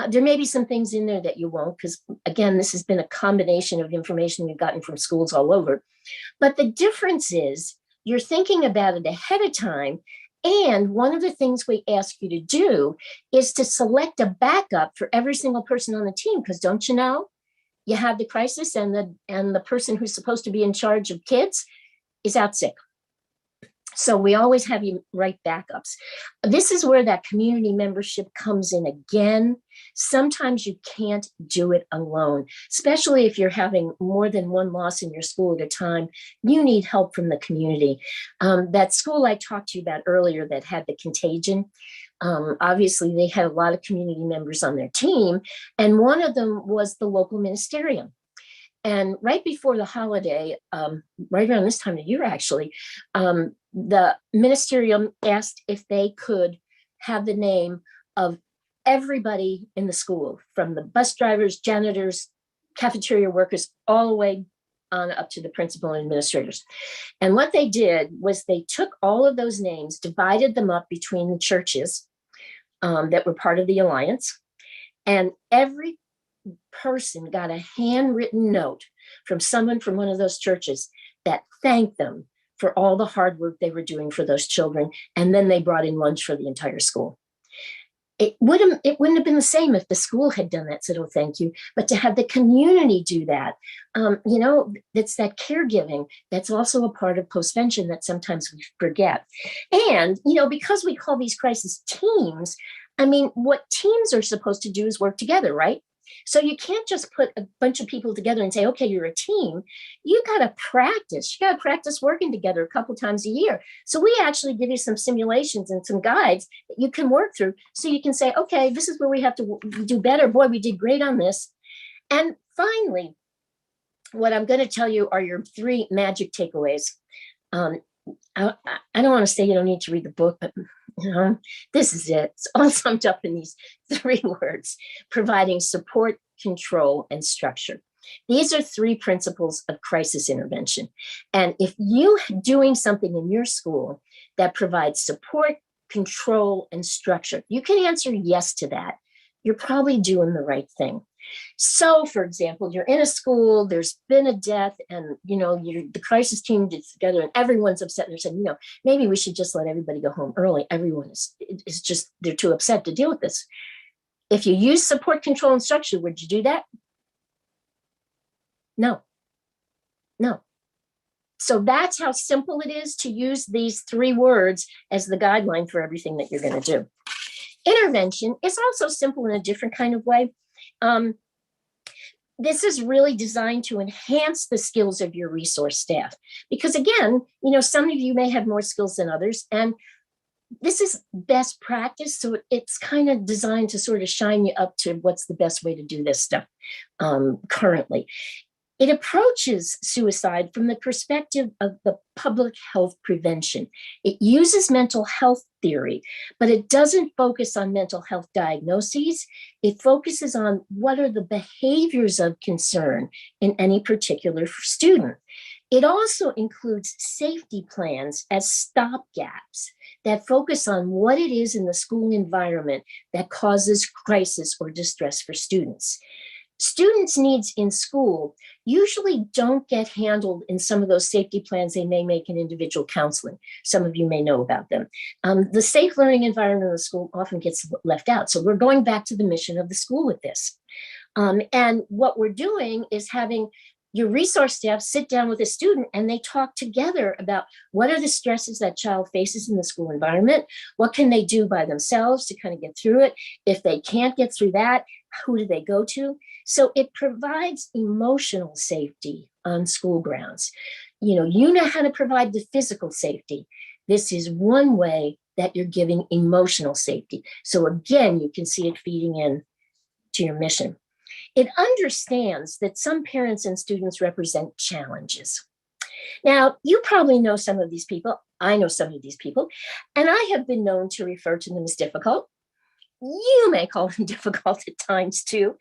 There may be some things in there that you won't, because again, this has been a combination of information we've gotten from schools all over. But the difference is you're thinking about it ahead of time. And one of the things we ask you to do is to select a backup for every single person on the team, because don't you know, you have the crisis and the person who's supposed to be in charge of kids is out sick. So we always have you write backups. This is where that community membership comes in again. Sometimes you can't do it alone, especially if you're having more than one loss in your school at a time. You need help from the community. That school I talked to you about earlier that had the Contagion, obviously they had a lot of community members on their team, and one of them was the local ministerium. And right before the holiday, right around this time of year, actually, the ministerium asked if they could have the name of everybody in the school, from the bus drivers, janitors, cafeteria workers, all the way on up to the principal and administrators. And what they did was they took all of those names, divided them up between the churches that were part of the alliance, and every person got a handwritten note from someone from one of those churches that thanked them for all the hard work they were doing for those children. And then they brought in lunch for the entire school. It wouldn't have been the same if the school had done that, said, oh, thank you. But to have the community do that, it's that caregiving that's also a part of Postvention that sometimes we forget. And, because we call these crisis teams, what teams are supposed to do is work together, right? So you can't just put a bunch of people together and say, okay, you're a team. You got to practice. You got to practice working together a couple times a year. So we actually give you some simulations and some guides that you can work through. So you can say, okay, this is where we have to do better. Boy, we did great on this. And finally, what I'm going to tell you are your 3 magic takeaways. I don't want to say you don't need to read the book, but this is it. It's all summed up in these 3 words: providing support, control, and structure. These are 3 principles of crisis intervention. And if you're doing something in your school that provides support, control, and structure, you can answer yes to that. You're probably doing the right thing. So, for example, you're in a school, there's been a death, and the crisis team gets together and everyone's upset. And they're saying, maybe we should just let everybody go home early. Everyone is just, they're too upset to deal with this. If you use support, control, and structure, would you do that? No. So that's how simple it is to use these 3 words as the guideline for everything that you're going to do. Intervention is also simple in a different kind of way. this is really designed to enhance the skills of your resource staff. Because again, some of you may have more skills than others, and this is best practice. So it's kind of designed to sort of shine you up to what's the best way to do this stuff currently. It approaches suicide from the perspective of the public health prevention. It uses mental health theory, but it doesn't focus on mental health diagnoses. It focuses on what are the behaviors of concern in any particular student. It also includes safety plans as stopgaps that focus on what it is in the school environment that causes crisis or distress for students. Students' needs in school usually don't get handled in some of those safety plans they may make in individual counseling. Some of you may know about them. The safe learning environment of the school often gets left out. So we're going back to the mission of the school with this. And what we're doing is having your resource staff sit down with a student and they talk together about what are the stresses that child faces in the school environment, what can they do by themselves to kind of get through it. If they can't get through that, who do they go to? So it provides emotional safety on school grounds. You know how to provide the physical safety. This is one way that you're giving emotional safety. So again, you can see it feeding in to your mission. It understands that some parents and students represent challenges. Now, you probably know some of these people. I know some of these people, and I have been known to refer to them as difficult. You may call them difficult at times too,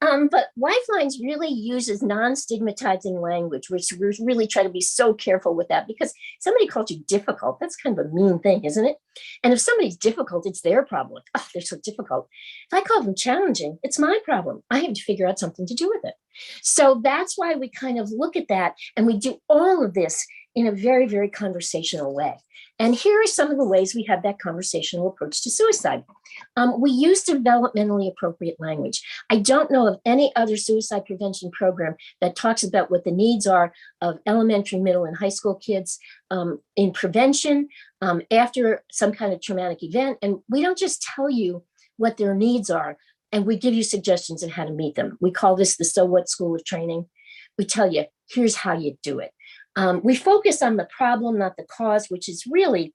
but LifeLines really uses non-stigmatizing language, which we really try to be so careful with that, because somebody called you difficult, that's kind of a mean thing, isn't it? And if somebody's difficult, it's their problem. Oh, they're so difficult. If I call them challenging, it's my problem. I have to figure out something to do with it. So that's why we kind of look at that, and we do all of this in a very, very conversational way. And here are some of the ways we have that conversational approach to suicide. We use developmentally appropriate language. I don't know of any other suicide prevention program that talks about what the needs are of elementary, middle, and high school kids in prevention after some kind of traumatic event. And we don't just tell you what their needs are, and we give you suggestions on how to meet them. We call this the So What School of Training. We tell you, here's how you do it. We focus on the problem, not the cause, which is really,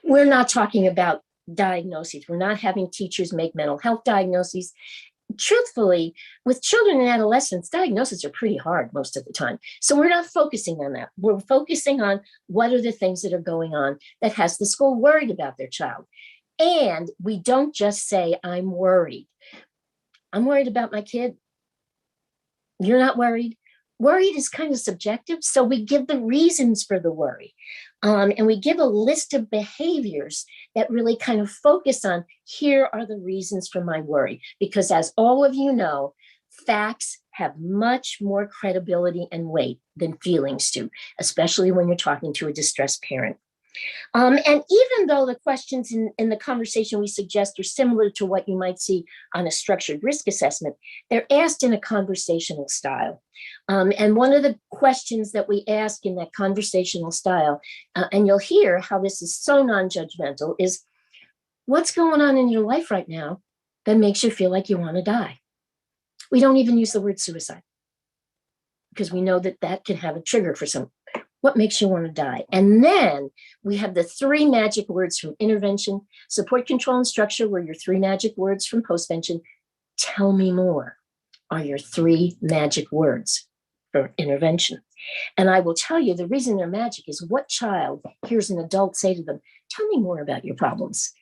we're not talking about diagnoses. We're not having teachers make mental health diagnoses. Truthfully, with children and adolescents, diagnoses are pretty hard most of the time. So we're not focusing on that. We're focusing on what are the things that are going on that has the school worried about their child. And we don't just say, I'm worried. I'm worried about my kid. You're not worried? Worried is kind of subjective, so we give the reasons for the worry. And we give a list of behaviors that really kind of focus on, here are the reasons for my worry. Because as all of you know, facts have much more credibility and weight than feelings do, especially when you're talking to a distressed parent. And even though the questions in the conversation we suggest are similar to what you might see on a structured risk assessment, they're asked in a conversational style. And one of the questions that we ask in that conversational style, and you'll hear how this is so non-judgmental, is what's going on in your life right now that makes you feel like you want to die? We don't even use the word suicide because we know that that can have a trigger for some. What makes you want to die? And then we have the 3 magic words from intervention, support, control, and structure were your 3 magic words from postvention. Tell me more are your 3 magic words for intervention. And I will tell you the reason they're magic is what child hears an adult say to them, tell me more about your problems.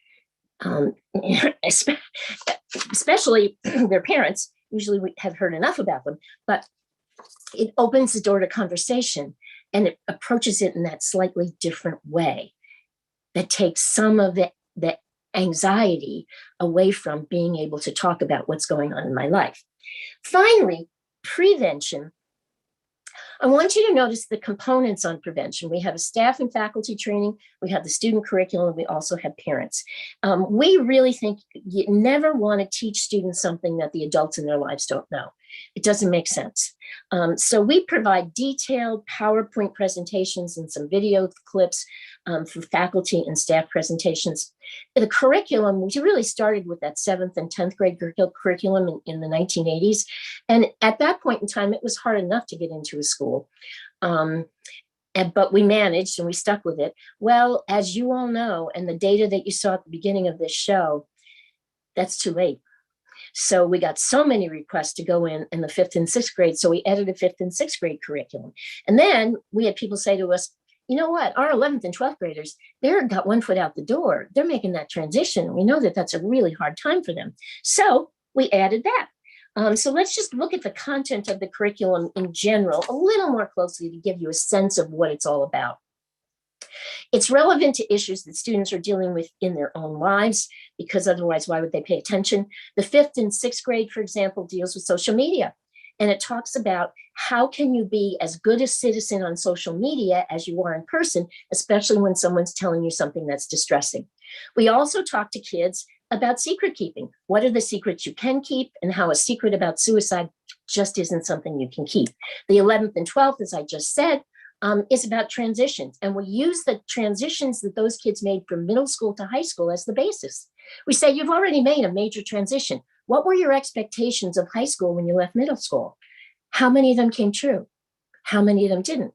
Especially their parents. Usually we have heard enough about them, but it opens the door to conversation. And it approaches it in that slightly different way that takes some of the anxiety away from being able to talk about what's going on in my life. Finally, prevention. I want you to notice the components on prevention. We have a staff and faculty training, we have the student curriculum, we also have parents. We really think you never want to teach students something that the adults in their lives don't know. It doesn't make sense. So we provide detailed PowerPoint presentations and some video clips for faculty and staff presentations. The curriculum, we really started with that 7th and 10th grade curriculum in the 1980s. And at that point in time, it was hard enough to get into a school. But we managed and we stuck with it. Well, as you all know, and the data that you saw at the beginning of this show, that's too late. So we got so many requests to go in the 5th and 6th grade. So we edited 5th and 6th grade curriculum. And then we had people say to us, you know what, our 11th and 12th graders, they're got one foot out the door. They're making that transition. We know that that's a really hard time for them. So we added that. So let's just look at the content of the curriculum in general a little more closely to give you a sense of what it's all about. It's relevant to issues that students are dealing with in their own lives, because otherwise, why would they pay attention? The 5th and 6th grade, for example, deals with social media. And it talks about how can you be as good a citizen on social media as you are in person, especially when someone's telling you something that's distressing. We also talk to kids about secret keeping. What are the secrets you can keep, and how a secret about suicide just isn't something you can keep. The 11th and 12th, as I just said, is about transitions. And we use the transitions that those kids made from middle school to high school as the basis. We say, you've already made a major transition. What were your expectations of high school when you left middle school? How many of them came true? How many of them didn't?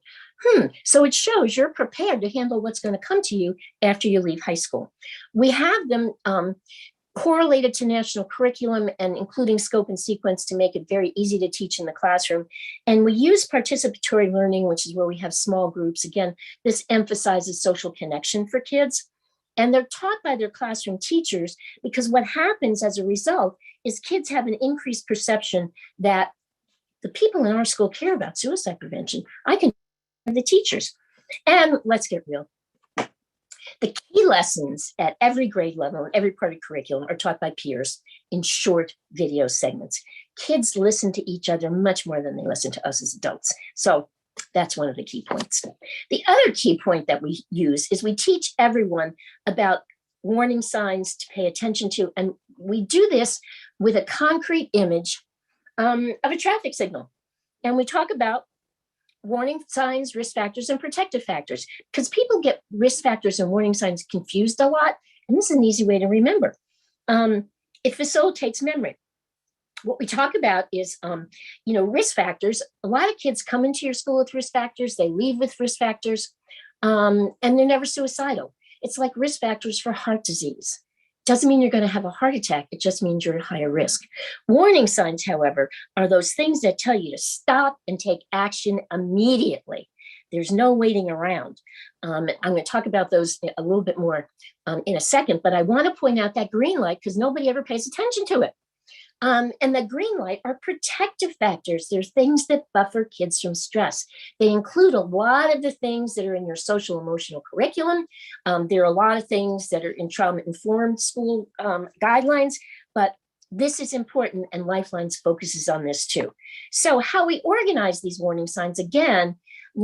So it shows you're prepared to handle what's going to come to you after you leave high school. We have them correlated to national curriculum and including scope and sequence to make it very easy to teach in the classroom. And we use participatory learning, which is where we have small groups. Again, this emphasizes social connection for kids. And they're taught by their classroom teachers, because what happens as a result is kids have an increased perception that the people in our school care about suicide prevention. I can the teachers. And let's get real. The key lessons at every grade level and every part of curriculum are taught by peers in short video segments. Kids listen to each other much more than they listen to us as adults. So that's one of the key points. The other key point that we use is we teach everyone about warning signs to pay attention to. And we do this with a concrete image of a traffic signal. And we talk about warning signs, risk factors, and protective factors, because people get risk factors and warning signs confused a lot. And this is an easy way to remember. It facilitates memory. What we talk about is, risk factors. A lot of kids come into your school with risk factors, they leave with risk factors, and they're never suicidal. It's like risk factors for heart disease. Doesn't mean you're going to have a heart attack. It just means you're at higher risk. Warning signs, however, are those things that tell you to stop and take action immediately. There's no waiting around. I'm going to talk about those a little bit more in a second, but I want to point out that green light because nobody ever pays attention to it. And the green light are protective factors. They're things that buffer kids from stress. They include a lot of the things that are in your social emotional curriculum. There are a lot of things that are in trauma-informed school guidelines, but this is important, and LifeLines focuses on this too. So how we organize these warning signs, again,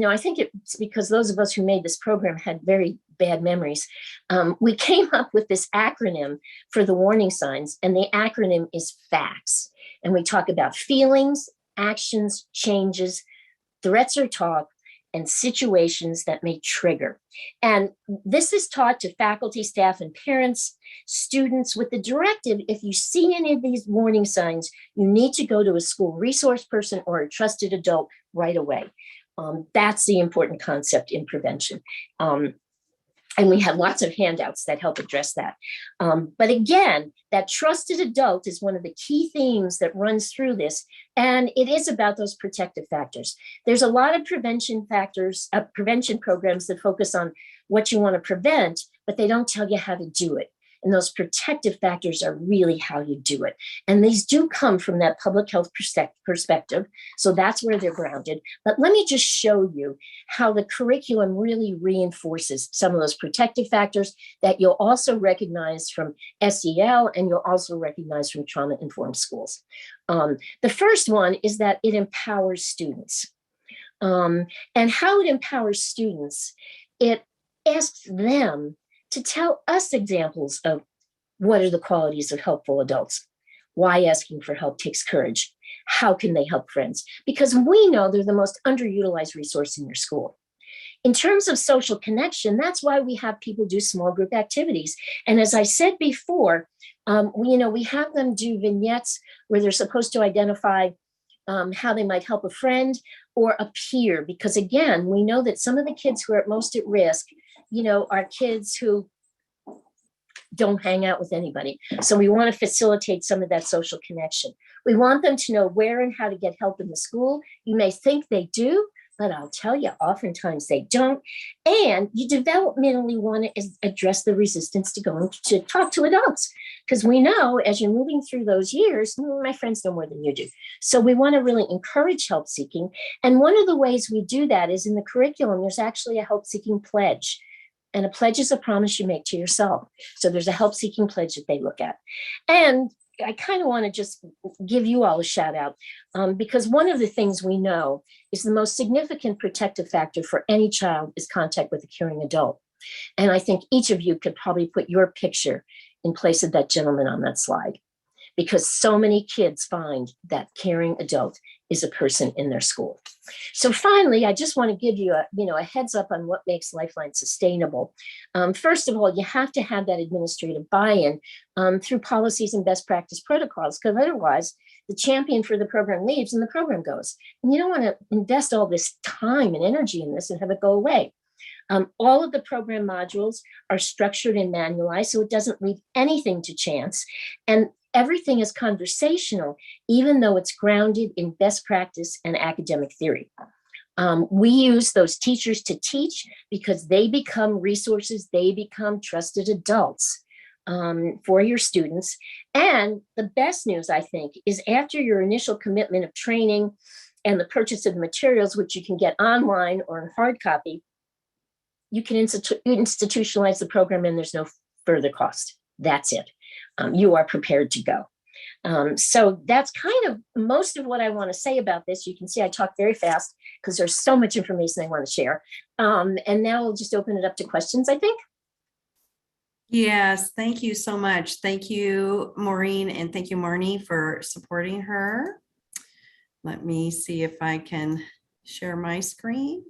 I think it's because those of us who made this program had very bad memories. We came up with this acronym for the warning signs, and the acronym is FACTS. And we talk about feelings, actions, changes, threats or talk, and situations that may trigger. And this is taught to faculty, staff, and parents, students with the directive, if you see any of these warning signs, you need to go to a school resource person or a trusted adult right away. That's the important concept in prevention. And we have lots of handouts that help address that. But again, that trusted adult is one of the key themes that runs through this. And it is about those protective factors. There's a lot of prevention programs that focus on what you want to prevent, but they don't tell you how to do it. And those protective factors are really how you do it. And these do come from that public health perspective. So that's where they're grounded. But let me just show you how the curriculum really reinforces some of those protective factors that you'll also recognize from SEL, and you'll also recognize from trauma-informed schools. The first one is that it empowers students. And how it empowers students, it asks them to tell us examples of what are the qualities of helpful adults, why asking for help takes courage, How can they help friends? Because we know they're the most underutilized resource in your school. In terms of social connection, that's why we have people do small group activities. And as I said before, we have them do vignettes where they're supposed to identify how they might help a friend or a peer. Because again, we know that some of the kids who are most at risk, are kids who don't hang out with anybody. So we want to facilitate some of that social connection. We want them to know where and how to get help in the school. You may think they do, but I'll tell you, oftentimes they don't. And you developmentally want to address the resistance to going to talk to adults. Because we know as you're moving through those years, my friends know more than you do. So we want to really encourage help seeking. And one of the ways we do that is in the curriculum, there's actually a help seeking pledge. And a pledge is a promise you make to yourself. So there's a help seeking pledge that they look at. And I kind of want to just give you all a shout out because one of the things we know is the most significant protective factor for any child is contact with a caring adult. And I think each of you could probably put your picture in place of that gentleman on that slide, because so many kids find that caring adult is a person in their school. So finally, I just want to give you a heads up on what makes Lifeline sustainable. First of all, you have to have that administrative buy-in through policies and best practice protocols, because otherwise the champion for the program leaves and the program goes. And you don't want to invest all this time and energy in this and have it go away. All of the program modules are structured and manualized, so it doesn't leave anything to chance. And everything is conversational, even though it's grounded in best practice and academic theory. We use those teachers to teach because they become resources, they become trusted adults for your students. And the best news, I think, is after your initial commitment of training and the purchase of materials, which you can get online or in hard copy, you can institutionalize the program and there's no further cost. That's it. You are prepared to go. So that's kind of most of what I want to say about this. You can see I talk very fast because there's so much information I want to share. And now we'll just open it up to questions, I think. Yes, thank you so much. Thank you, Maureen, and thank you, Marnie, for supporting her. Let me see if I can share my screen.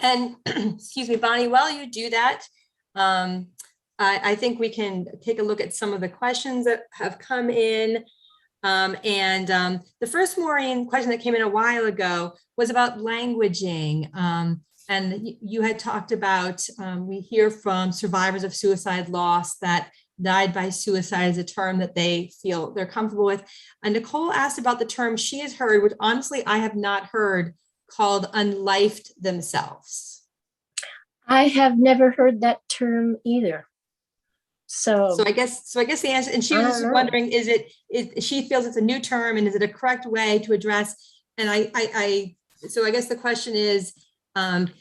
And excuse me, Bonnie, while you do that, I think we can take a look at some of the questions that have come in. The first Maureen question that came in a while ago was about languaging. And you had talked about, we hear from survivors of suicide loss that died by suicide is a term that they feel they're comfortable with. And Nicole asked about the term she has heard, which honestly I have not heard, called unlifed themselves. I have never heard that term either. So I guess the answer, and she was wondering, is she feels it's a new term and is it a correct way to address? And so I guess the question is, and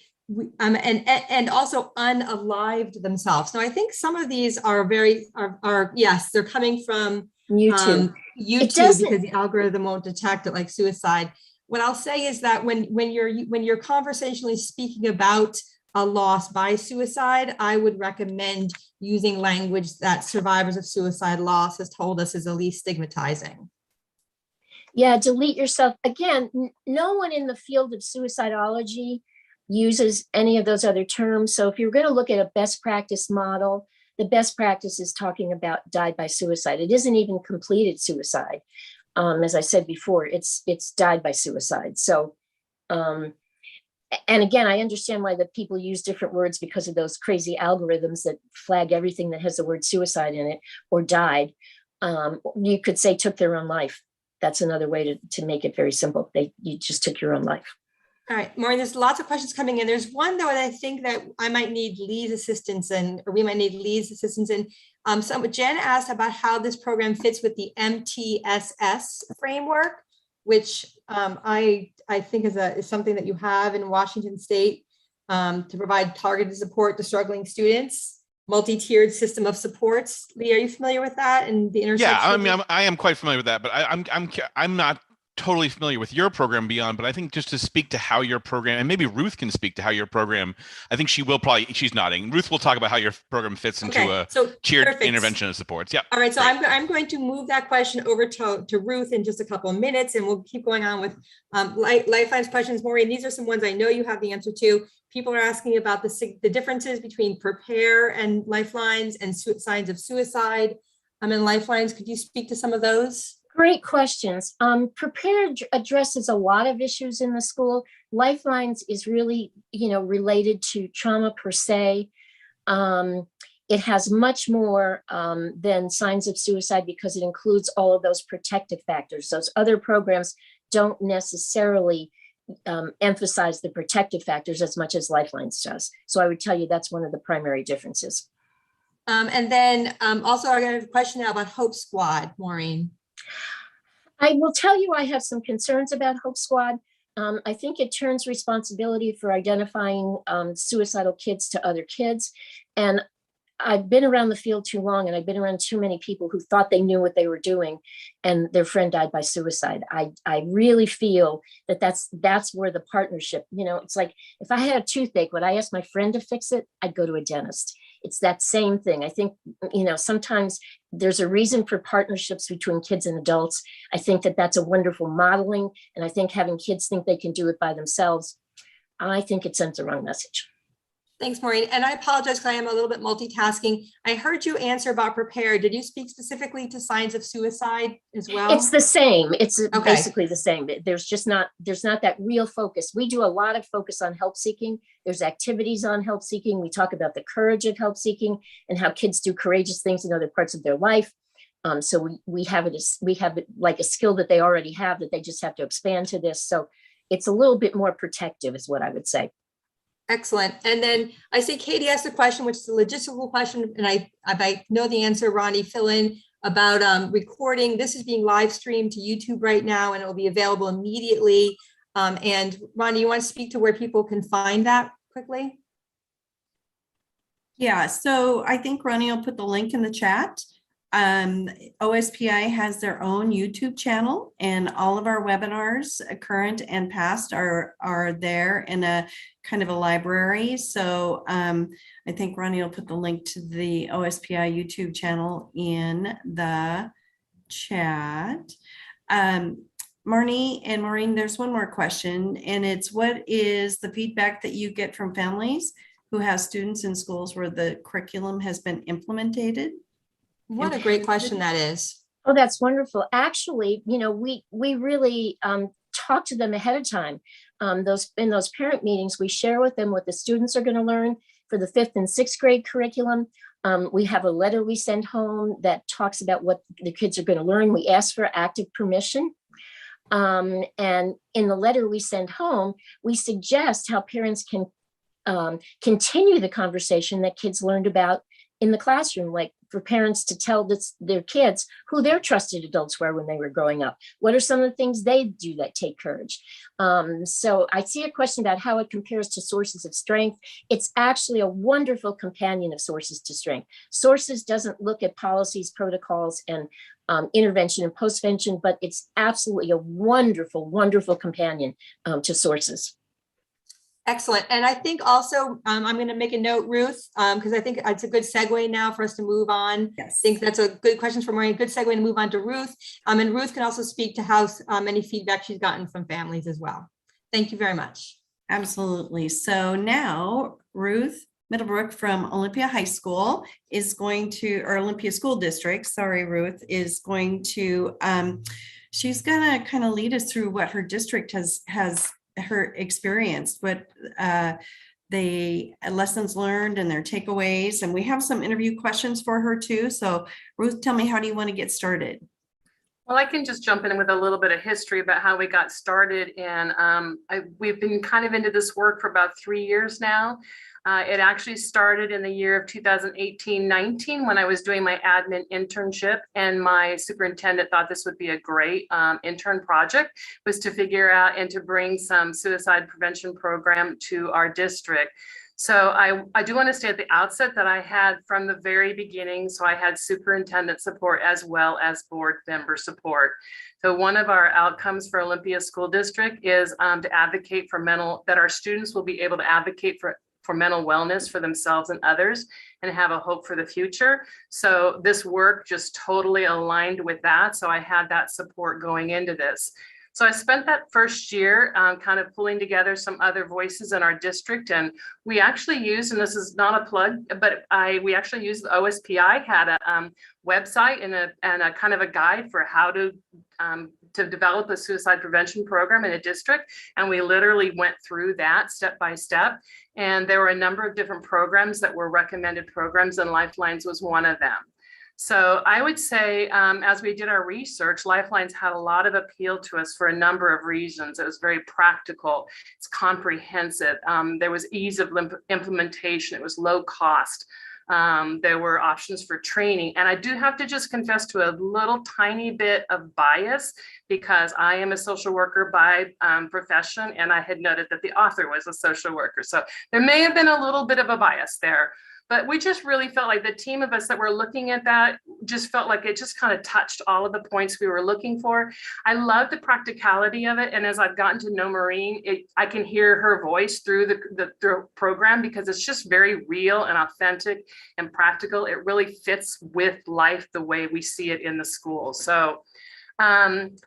also unalived themselves. Now I think some of these are yes, they're coming from YouTube. YouTube because the algorithm won't detect it like suicide. What I'll say is that when you're conversationally speaking about a loss by suicide, I would recommend using language that survivors of suicide loss has told us is the least stigmatizing. Yeah, delete yourself. Again, no one in the field of suicidology uses any of those other terms. So if you're going to look at a best practice model, the best practice is talking about died by suicide. It isn't even completed suicide. As I said before, it's died by suicide. So, and again, I understand why the people use different words because of those crazy algorithms that flag everything that has the word suicide in it or died. You could say took their own life. That's another way to make it very simple. You just took your own life. All right, Maureen, there's lots of questions coming in. There's one though, and I think that I might need Lee's assistance or we might need Lee's assistance in. So Jen asked about how this program fits with the MTSS framework, which I think is something that you have in Washington State to provide targeted support to struggling students, multi-tiered system of supports. Lee, are you familiar with that and the intersection? Yeah, I mean, I am quite familiar with that, but I'm not totally familiar with your program Beyond, but I think just to speak to how your program, and maybe Ruth can speak to how your program, I think she will probably, she's nodding. Ruth will talk about how your program fits into Okay, a so tiered perfect. intervention and supports. Yeah. All right, so great. I'm going to move that question over to Ruth in just a couple of minutes, and we'll keep going on with Lifelines questions. Maureen, these are some ones I know you have the answer to. People are asking about the differences between Prepare and Lifelines and signs of suicide and Lifelines. Could you speak to some of those? Great questions. Prepare addresses a lot of issues in the school. Lifelines is really, related to trauma per se. It has much more than signs of suicide because it includes all of those protective factors. Those other programs don't necessarily emphasize the protective factors as much as Lifelines does. So I would tell you that's one of the primary differences. And then also I got a question now about Hope Squad, Maureen. I will tell you, I have some concerns about Hope Squad. I think it turns responsibility for identifying suicidal kids to other kids. And I've been around the field too long, and I've been around too many people who thought they knew what they were doing and their friend died by suicide. I really feel that that's where the partnership, it's like if I had a toothache, would I ask my friend to fix it? I'd go to a dentist. It's that same thing. I think, sometimes there's a reason for partnerships between kids and adults. I think that that's a wonderful modeling. And I think having kids think they can do it by themselves, I think it sends the wrong message. Thanks, Maureen. And I apologize because I am a little bit multitasking. I heard you answer about Prepare. Did you speak specifically to signs of suicide as well? It's the same. It's Okay. basically the same. There's not that real focus. We do a lot of focus on help seeking. There's activities on help seeking. We talk about the courage of help seeking and how kids do courageous things in other parts of their life. So we have it like a skill that they already have that they just have to expand to this. So it's a little bit more protective is what I would say. Excellent. And then I see Katie asked a question, which is a logistical question, and I know the answer. Ronnie, fill in about recording. This is being live streamed to YouTube right now, and it will be available immediately. And Ronnie, you want to speak to where people can find that quickly? Yeah, so I think Ronnie will put the link in the chat. OSPI has their own YouTube channel, and all of our webinars, current and past, are there in a kind of a library. So I think Ronnie will put the link to the OSPI YouTube channel in the chat. Marnie and Maureen, there's one more question, and it's what is the feedback that you get from families who have students in schools where the curriculum has been implemented? What a great question that is. Oh, that's wonderful. Actually, we really talk to them ahead of time. In those parent meetings, we share with them what the students are going to learn for the 5th and 6th grade curriculum. We have a letter we send home that talks about what the kids are going to learn. We ask for active permission. And in the letter we send home, we suggest how parents can continue the conversation that kids learned about in the classroom, like for parents to tell their kids who their trusted adults were when they were growing up. What are some of the things they do that take courage? So I see a question about how it compares to sources of strength. It's actually a wonderful companion of sources to strength. Sources doesn't look at policies, protocols, and intervention and postvention, but it's absolutely a wonderful, wonderful companion to sources. Excellent. And I think also I'm going to make a note, Ruth, because I think it's a good segue now for us to move on. Yes. I think that's a good question for Maureen. Good segue to move on to Ruth. And Ruth can also speak to how many feedback she's gotten from families as well. Thank you very much. Absolutely. So now Ruth Middlebrook from Olympia High School is going to, or Olympia School District, sorry, Ruth, is going to, she's going to kind of lead us through what her district has her experience, what the lessons learned and their takeaways. And we have some interview questions for her too. So Ruth, tell me, how do you want to get started? Well, I can just jump in with a little bit of history about how we got started. And we've been kind of into this work for about 3 years now. It actually started in the year of 2018-19 when I was doing my admin internship, and my superintendent thought this would be a great intern project, was to figure out and to bring some suicide prevention program to our district. So I do want to say at the outset that I had from the very beginning, so I had superintendent support as well as board member support. So one of our outcomes for Olympia School District is to advocate for that our students will be able to advocate for mental wellness for themselves and others and have a hope for the future. So this work just totally aligned with that. So I had that support going into this. So I spent that first year kind of pulling together some other voices in our district, and we actually used, and this is not a plug, but we actually used the OSPI had a website and a kind of a guide for how to develop a suicide prevention program in a district, and we literally went through that step by step. And there were a number of different programs that were recommended programs, and LifeLines was one of them. So I would say, as we did our research, LifeLines had a lot of appeal to us for a number of reasons. It was very practical, it's comprehensive. There was ease of implementation, it was low cost. There were options for training. And I do have to just confess to a little tiny bit of bias because I am a social worker by profession, and I had noted that the author was a social worker. So there may have been a little bit of a bias there. But we just really felt like the team of us that were looking at that just felt like it just kind of touched all of the points we were looking for. I love the practicality of it. And as I've gotten to know Maureen, I can hear her voice through the program because it's just very real and authentic and practical. It really fits with life the way we see it in the school. So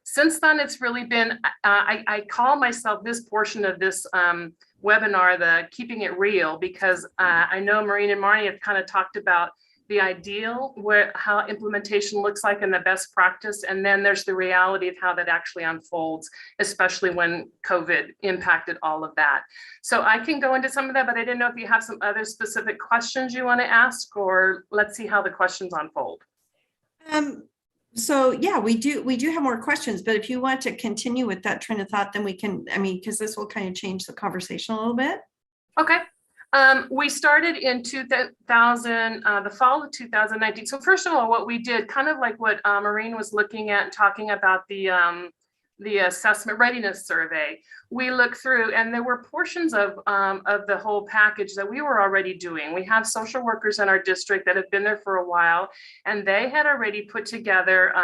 since then, it's really been, I call myself this portion of this webinar, the keeping it real, because I know Maureen and Marnie have kind of talked about the ideal, how implementation looks like and the best practice. And then there's the reality of how that actually unfolds, especially when COVID impacted all of that. So I can go into some of that, but I didn't know if you have some other specific questions you want to ask, or let's see how the questions unfold. So yeah, we do have more questions, but if you want to continue with that train of thought, then we can, because this will kind of change the conversation a little bit. Okay. We started in 2000, the fall of 2019. So first of all, what we did, kind of like what Maureen was looking at and talking about the assessment readiness survey, we looked through, and there were portions of the whole package that we were already doing. We have social workers in our district that have been there for a while, and they had already put together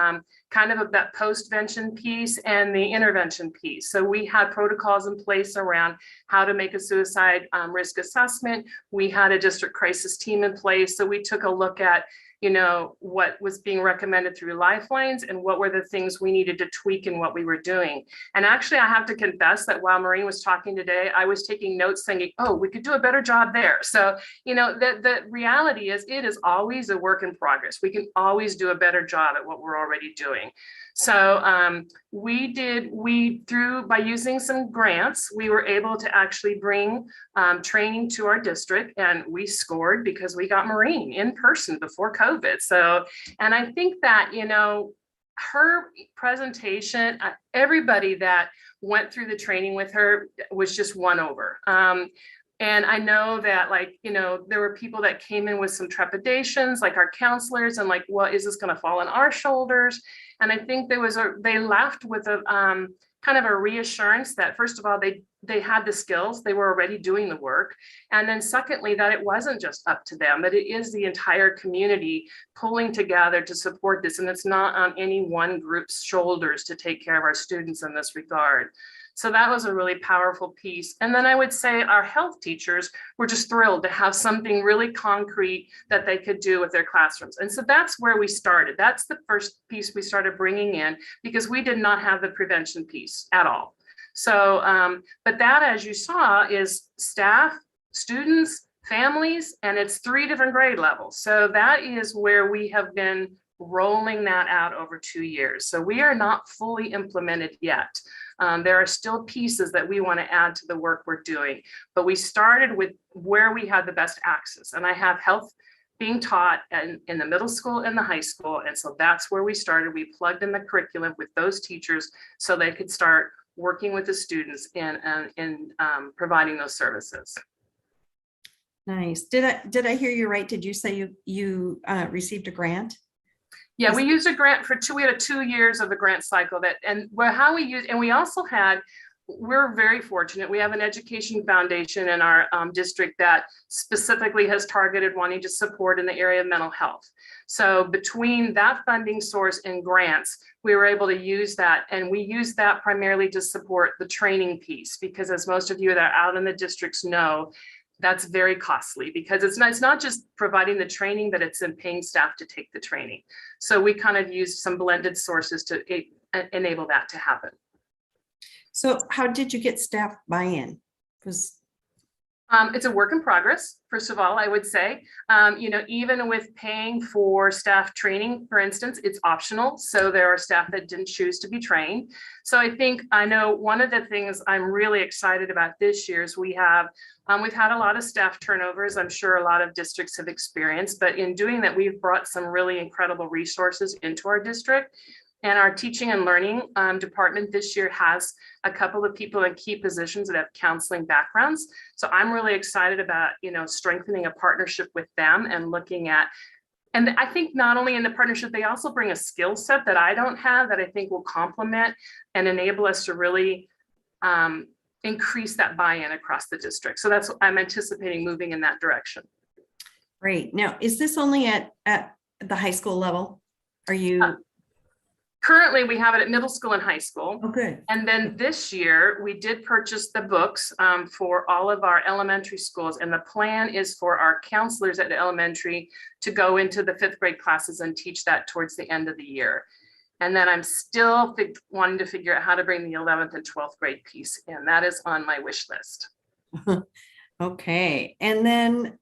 kind of that postvention piece and the intervention piece. So we had protocols in place around how to make a suicide risk assessment. We had a district crisis team in place. So we took a look at what was being recommended through LifeLines and what were the things we needed to tweak in what we were doing. And actually, I have to confess that while Maureen was talking today, I was taking notes thinking, oh, we could do a better job there. So, the reality is it is always a work in progress. We can always do a better job at what we're already doing. So by using some grants, we were able to actually bring training to our district, and we scored because we got Maureen in person before COVID. So, and I think that, her presentation, everybody that went through the training with her was just won over. And I know that, there were people that came in with some trepidations, like our counselors, and like, well, is this going to fall on our shoulders? And I think they left with a kind of a reassurance that, first of all, they had the skills, they were already doing the work. And then secondly, that it wasn't just up to them, that it is the entire community pulling together to support this. And it's not on any one group's shoulders to take care of our students in this regard. So that was a really powerful piece. And then I would say our health teachers were just thrilled to have something really concrete that they could do with their classrooms. And so that's where we started. That's the first piece we started bringing in, because we did not have the prevention piece at all. So, but that, as you saw, is staff, students, families, and it's 3 different grade levels. So that is where we have been rolling that out over 2 years. So we are not fully implemented yet. There are still pieces that we want to add to the work we're doing, but we started with where we had the best access. And I have health being taught in the middle school and the high school. And so that's where we started. We plugged in the curriculum with those teachers so they could start working with the students in providing those services. Nice. Did I hear you right? Did you say you received a grant? Yeah, we used a grant we had 2 years of the grant cycle and we also had, we're very fortunate. We have an education foundation in our district that specifically has targeted wanting to support in the area of mental health. So between that funding source and grants, we were able to use that. And we use that primarily to support the training piece, because as most of you that are out in the districts know, that's very costly, because it's not just providing the training, but it's in paying staff to take the training. So we kind of used some blended sources to enable that to happen. So how did you get staff buy-in? Because It's a work in progress, first of all, I would say. Even with paying for staff training, for instance, it's optional. So there are staff that didn't choose to be trained. So I know one of the things I'm really excited about this year is we've had a lot of staff turnovers. I'm sure a lot of districts have experienced, but in doing that, we've brought some really incredible resources into our district. And our teaching and learning department this year has a couple of people in key positions that have counseling backgrounds. So I'm really excited about, strengthening a partnership with them and looking at, and I think not only in the partnership, they also bring a skill set that I don't have that I think will complement and enable us to really increase that buy-in across the district. So that's what I'm anticipating, moving in that direction. great. Now, is this only at the high school level? Are you? Currently, we have it at middle school and high school. Oh, good. And then this year, we did purchase the books for all of our elementary schools. And the plan is for our counselors at the elementary to go into the 5th grade classes and teach that towards the end of the year. And then I'm still wanting to figure out how to bring the 11th and 12th grade piece in. That is on my wish list. Okay. And then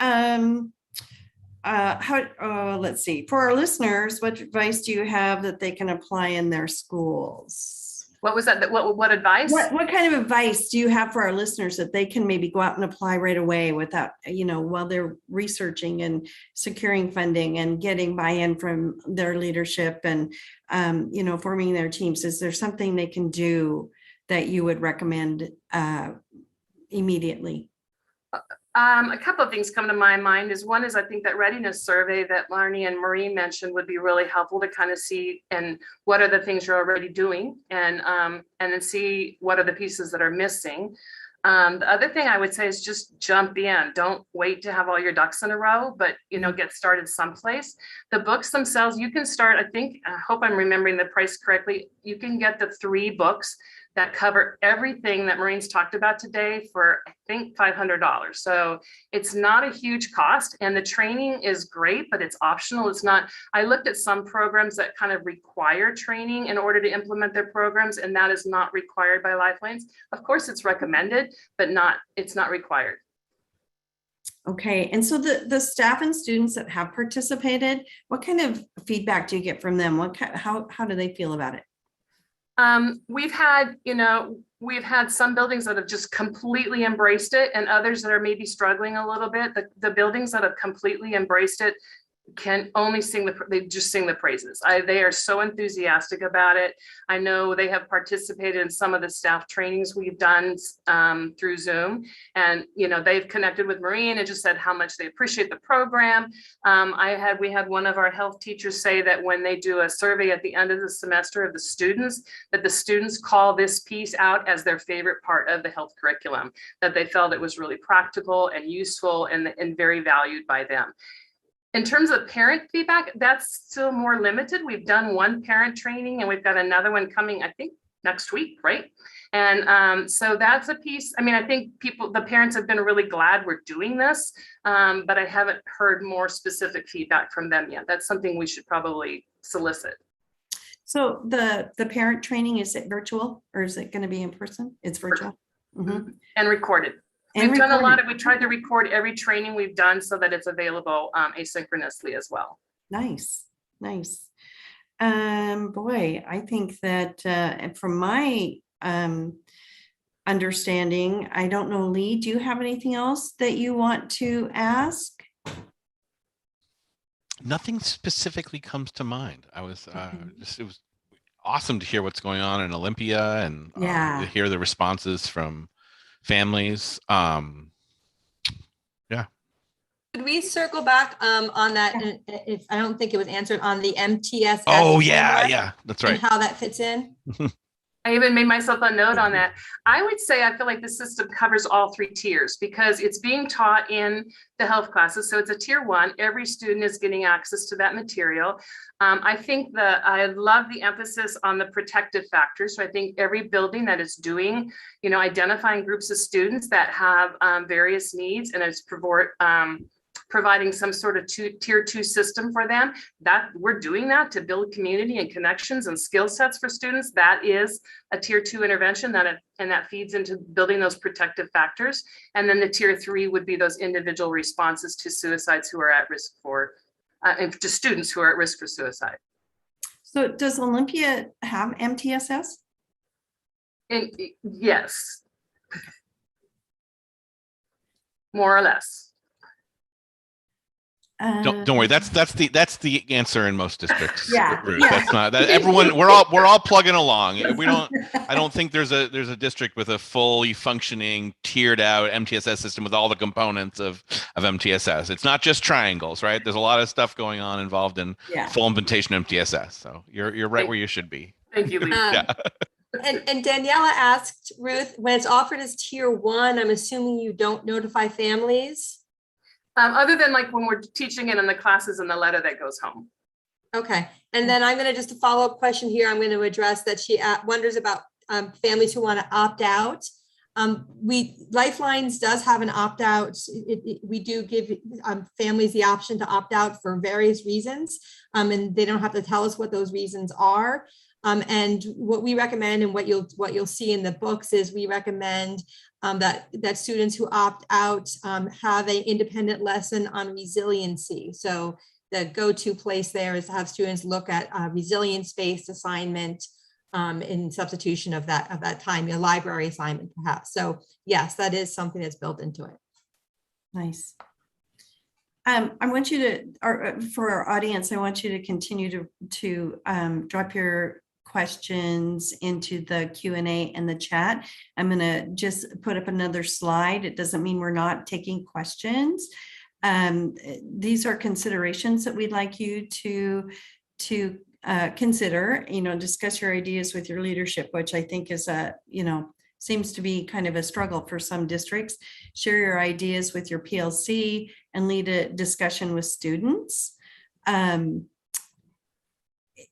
let's see, for our listeners, what advice do you have that they can apply in their schools? What was that? What advice? What kind of advice do you have for our listeners that they can maybe go out and apply right away without, while they're researching and securing funding and getting buy-in from their leadership and, forming their teams? Is there something they can do that you would recommend immediately? A couple of things come to my mind is one is I think that readiness survey that Marnie and Maureen mentioned would be really helpful to kind of see and what are the things you're already doing and then see what are the pieces that are missing. The other thing I would say is just jump in. Don't wait to have all your ducks in a row, but get started someplace. The books themselves, you can start, I hope I'm remembering the price correctly. You can get the 3 books that cover everything that Maureen's talked about today for, I think, $500. So it's not a huge cost, and the training is great, but it's optional. It's not, I looked at some programs that kind of require training in order to implement their programs, and that is not required by LifeLines. Of course, it's recommended, but it's not required. Okay, and so the staff and students that have participated, what kind of feedback do you get from them? How do they feel about it? We've had some buildings that have just completely embraced it and others that are maybe struggling a little bit. The buildings that have completely embraced it can only they just sing the praises. They are so enthusiastic about it. I know they have participated in some of the staff trainings we've done through Zoom, and they've connected with Maureen and just said how much they appreciate the program. We had one of our health teachers say that when they do a survey at the end of the semester of the students, that the students call this piece out as their favorite part of the health curriculum, that they felt it was really practical and useful and very valued by them. In terms of parent feedback, that's still more limited. We've done one parent training and we've got another one coming, I think, next week, right? And so that's a piece. I mean, I think the parents have been really glad we're doing this, but I haven't heard more specific feedback from them yet. That's something we should probably solicit. So the parent training, is it virtual or is it going to be in person? It's virtual. Mm-hmm. And recorded. We tried to record every training we've done so that it's available asynchronously as well. Nice. Boy, I think that from my understanding, I don't know, Lee, do you have anything else that you want to ask? Nothing specifically comes to mind. I was it was awesome to hear what's going on in Olympia and to hear the responses from families. Could we circle back on that? If I don't think it was answered on the MTSS. Oh yeah, that's right. And how that fits in. I even made myself a note on that. I would say I feel like the system covers all 3 tiers because it's being taught in the health classes. So it's a tier 1. Every student is getting access to that material. I think that I love the emphasis on the protective factors. So I think every building that is doing, identifying groups of students that have various needs and is providing some sort of tier 2 system for them, that we're doing that to build community and connections and skill sets for students. That is a tier 2 intervention and that feeds into building those protective factors. And then the tier 3 would be those individual responses to suicides who are at risk for, and to students who are at risk for suicide. So does Olympia have MTSS? And yes, more or less. Don't worry. That's the answer in most districts. Yeah, Ruth. yeah. That's not that everyone. We're all plugging along. I don't think there's a district with a fully functioning tiered out MTSS system with all the components of MTSS. It's not just triangles, right? There's a lot of stuff going on involved in full implementation of MTSS. So you're right where you should be. Thank you, Lisa. And Daniela asked Ruth, when it's offered as tier 1, I'm assuming you don't notify families? Other than like when we're teaching it in the classes and the letter that goes home. Okay, and then I'm going to just a follow-up question here. I'm going to address that she wonders about families who want to opt out. LifeLines does have an opt-out. We do give families the option to opt out for various reasons, and they don't have to tell us what those reasons are. And what we recommend and what you'll see in the books is we recommend that students who opt out have an independent lesson on resiliency. So the go-to place there is to have students look at resilience-based assignment in substitution of that time, a library assignment perhaps. So yes, that is something that's built into it. Nice. I want you to, for our audience, I want you to continue to drop your questions into the Q&A and the chat. I'm going to just put up another slide. It doesn't mean we're not taking questions. These are considerations that we'd like you to consider, discuss your ideas with your leadership, which I think is seems to be kind of a struggle for some districts. Share your ideas with your PLC and lead a discussion with students.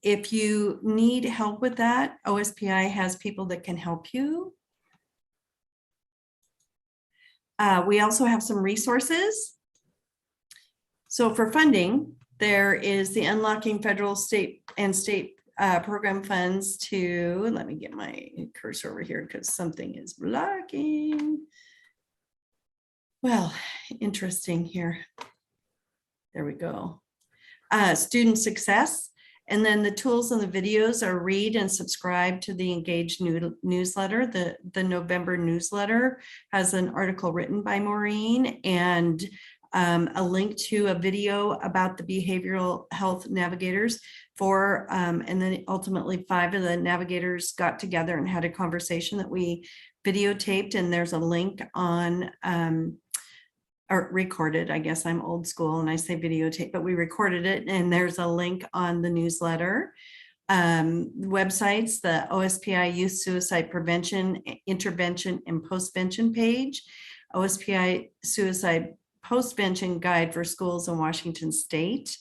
If you need help with that, OSPI has people that can help you. We also have some resources. So for funding, there is the Unlocking Federal, State Program Funds to, let me get my cursor over here because something is blocking. Well, interesting here. There we go. Student success. And then the tools and the videos are read and subscribe to the Engage newsletter. The November newsletter has an article written by Maureen and a link to a video about the behavioral health navigators and then ultimately 5 of the navigators got together and had a conversation that we videotaped, and there's a link on or recorded. I guess I'm old school and I say videotape, but we recorded it, and there's a link on the newsletter. Websites, the OSPI Youth Suicide Prevention, Intervention, and Postvention page, OSPI Suicide Postvention Guide for Schools in Washington State.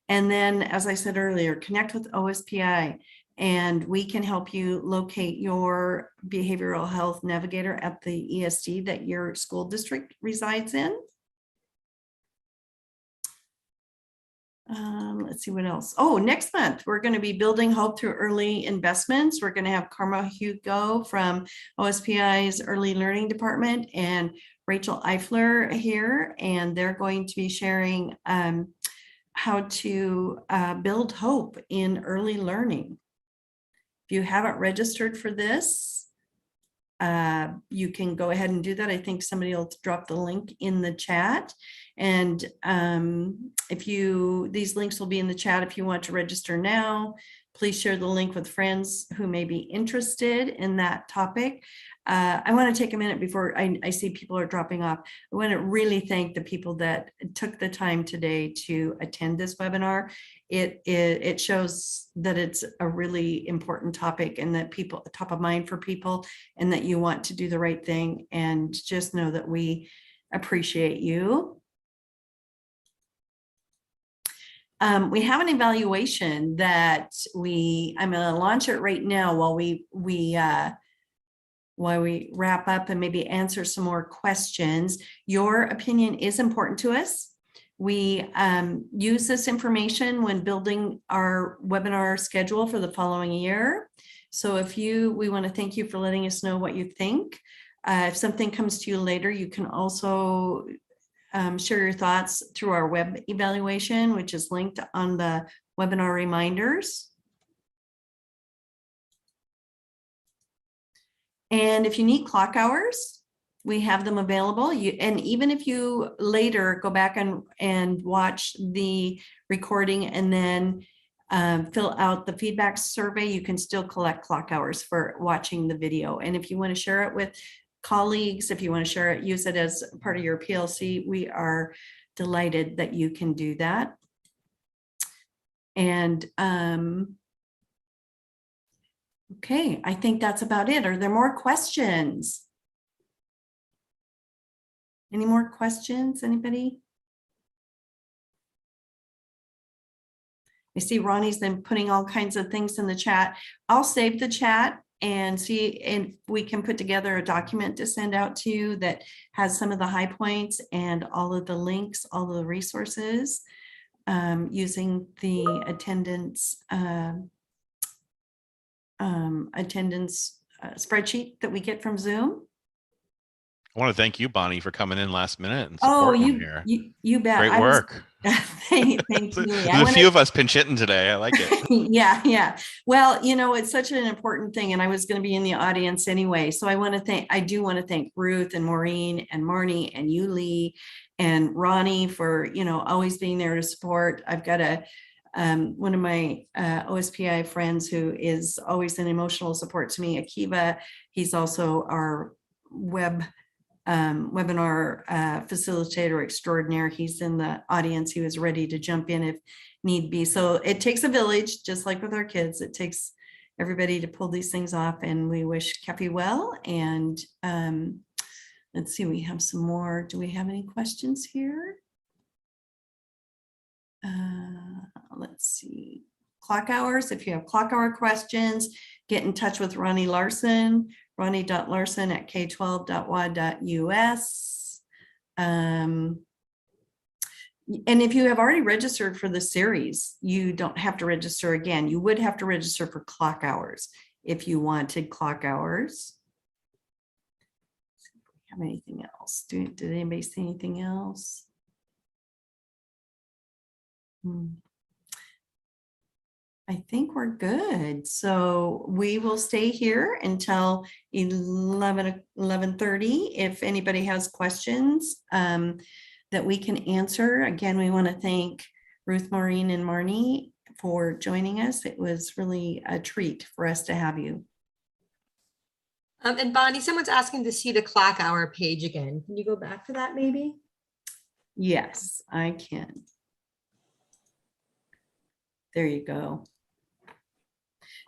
And then, as I said earlier, connect with OSPI and we can help you locate your behavioral health navigator at the ESD that your school district resides in. Let's see what else. Oh, next month, we're going to be building hope through early investments. We're going to have Karma Hugo from OSPI's Early Learning Department and Rachel Eifler here, and they're going to be sharing how to build hope in early learning. If you haven't registered for this, you can go ahead and do that. I think somebody will drop the link in the chat. And these links will be in the chat if you want to register now. Please share the link with friends who may be interested in that topic. I want to take a minute before I see people are dropping off. I want to really thank the people that took the time today to attend this webinar. It shows that it's a really important topic and that people top of mind for people, and that you want to do the right thing, and just know that we appreciate you. We have an evaluation that I'm going to launch it right now while we wrap up and maybe answer some more questions. Your opinion is important to us. We use this information when building our webinar schedule for the following year. So we want to thank you for letting us know what you think. If something comes to you later, you can also share your thoughts through our web evaluation, which is linked on the webinar reminders. And if you need clock hours, we have them available. And even if you later go back and watch the recording and then fill out the feedback survey, you can still collect clock hours for watching the video. And if you want to share it with colleagues, if you want to share it, use it as part of your PLC, we are delighted that you can do that. And okay, I think that's about it. Are there more questions? Any more questions, anybody? I see Ronnie's been putting all kinds of things in the chat. I'll save the chat and see if we can put together a document to send out to you that has some of the high points and all of the links, all of the resources, using the attendance spreadsheet that we get from Zoom. I want to thank you, Bonnie, for coming in last minute and supporting here. You bet. Great work. Thank you. There's a few of us pinch hitting today. I like it. Yeah. Well, it's such an important thing, and I was going to be in the audience anyway. So I do want to thank Ruth and Maureen and Marnie and you, Lee, and Ronnie for, always being there to support. I've got one of my OSPI friends who is always an emotional support to me, Akiva. He's also our webinar facilitator extraordinaire. He's in the audience. He was ready to jump in if need be. So it takes a village, just like with our kids. It takes everybody to pull these things off, and we wish Kepi well. And let's see, we have some more. Do we have any questions here? Let's see. Clock hours. If you have clock hour questions, get in touch with Ronnie Larson, ronnie.larson@k12.wad.us. And if you have already registered for the series, you don't have to register again. You would have to register for clock hours if you wanted clock hours. See if we have anything else. Did anybody see anything else? I think we're good. So we will stay here until 11:30. If anybody has questions that we can answer. Again, we want to thank Ruth, Maureen, and Marnie for joining us. It was really a treat for us to have you. And Bonnie, someone's asking to see the clock hour page again. Can you go back to that maybe? Yes, I can. There you go.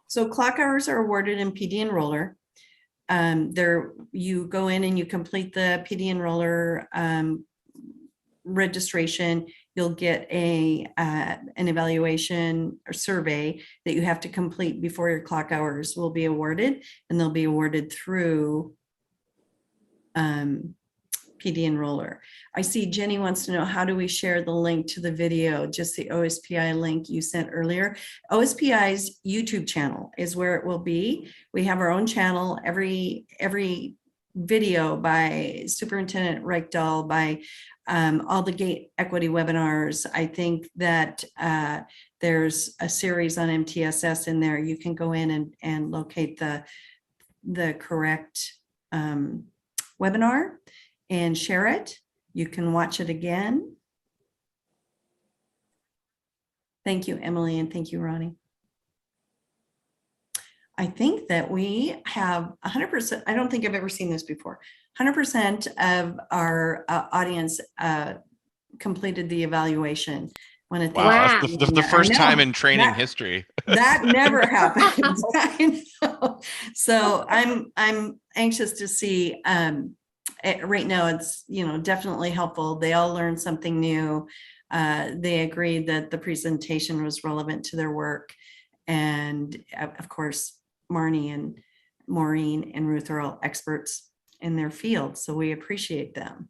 So clock hours are awarded in PD Enroller. You go in and you complete the PD Enroller registration. You'll get an evaluation or survey that you have to complete before your clock hours will be awarded, and they'll be awarded through PD Enroller. I see Jenny wants to know, how do we share the link to the video? Just the OSPI link you sent earlier. OSPI's YouTube channel is where it will be. We have our own channel. Every video by Superintendent Reichdahl, by all the gate equity webinars. I think that there's a series on MTSS in there. You can go in and locate the correct webinar and share it. You can watch it again. Thank you, Emily, and thank you, Ronnie. I think that we have 100%, I don't think I've ever seen this before. 100% of our audience completed the evaluation. Want to thank Wow, you that's for doing the that. I first time know. in training That- history. That never happens. I know. So I'm anxious to see. Right now, it's definitely helpful. They all learned something new. They agreed that the presentation was relevant to their work, and of course, Maureen and Ruth are all experts in their field, so we appreciate them.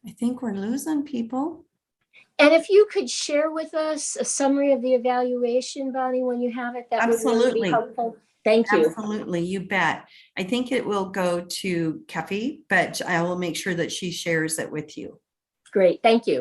I think we're losing people. And if you could share with us a summary of the evaluation, Bonnie, when you have it, that would really Absolutely. be helpful. Thank you. Absolutely, you bet. I think it will go to Keffy, but I will make sure that she shares it with you. Great. Thank you.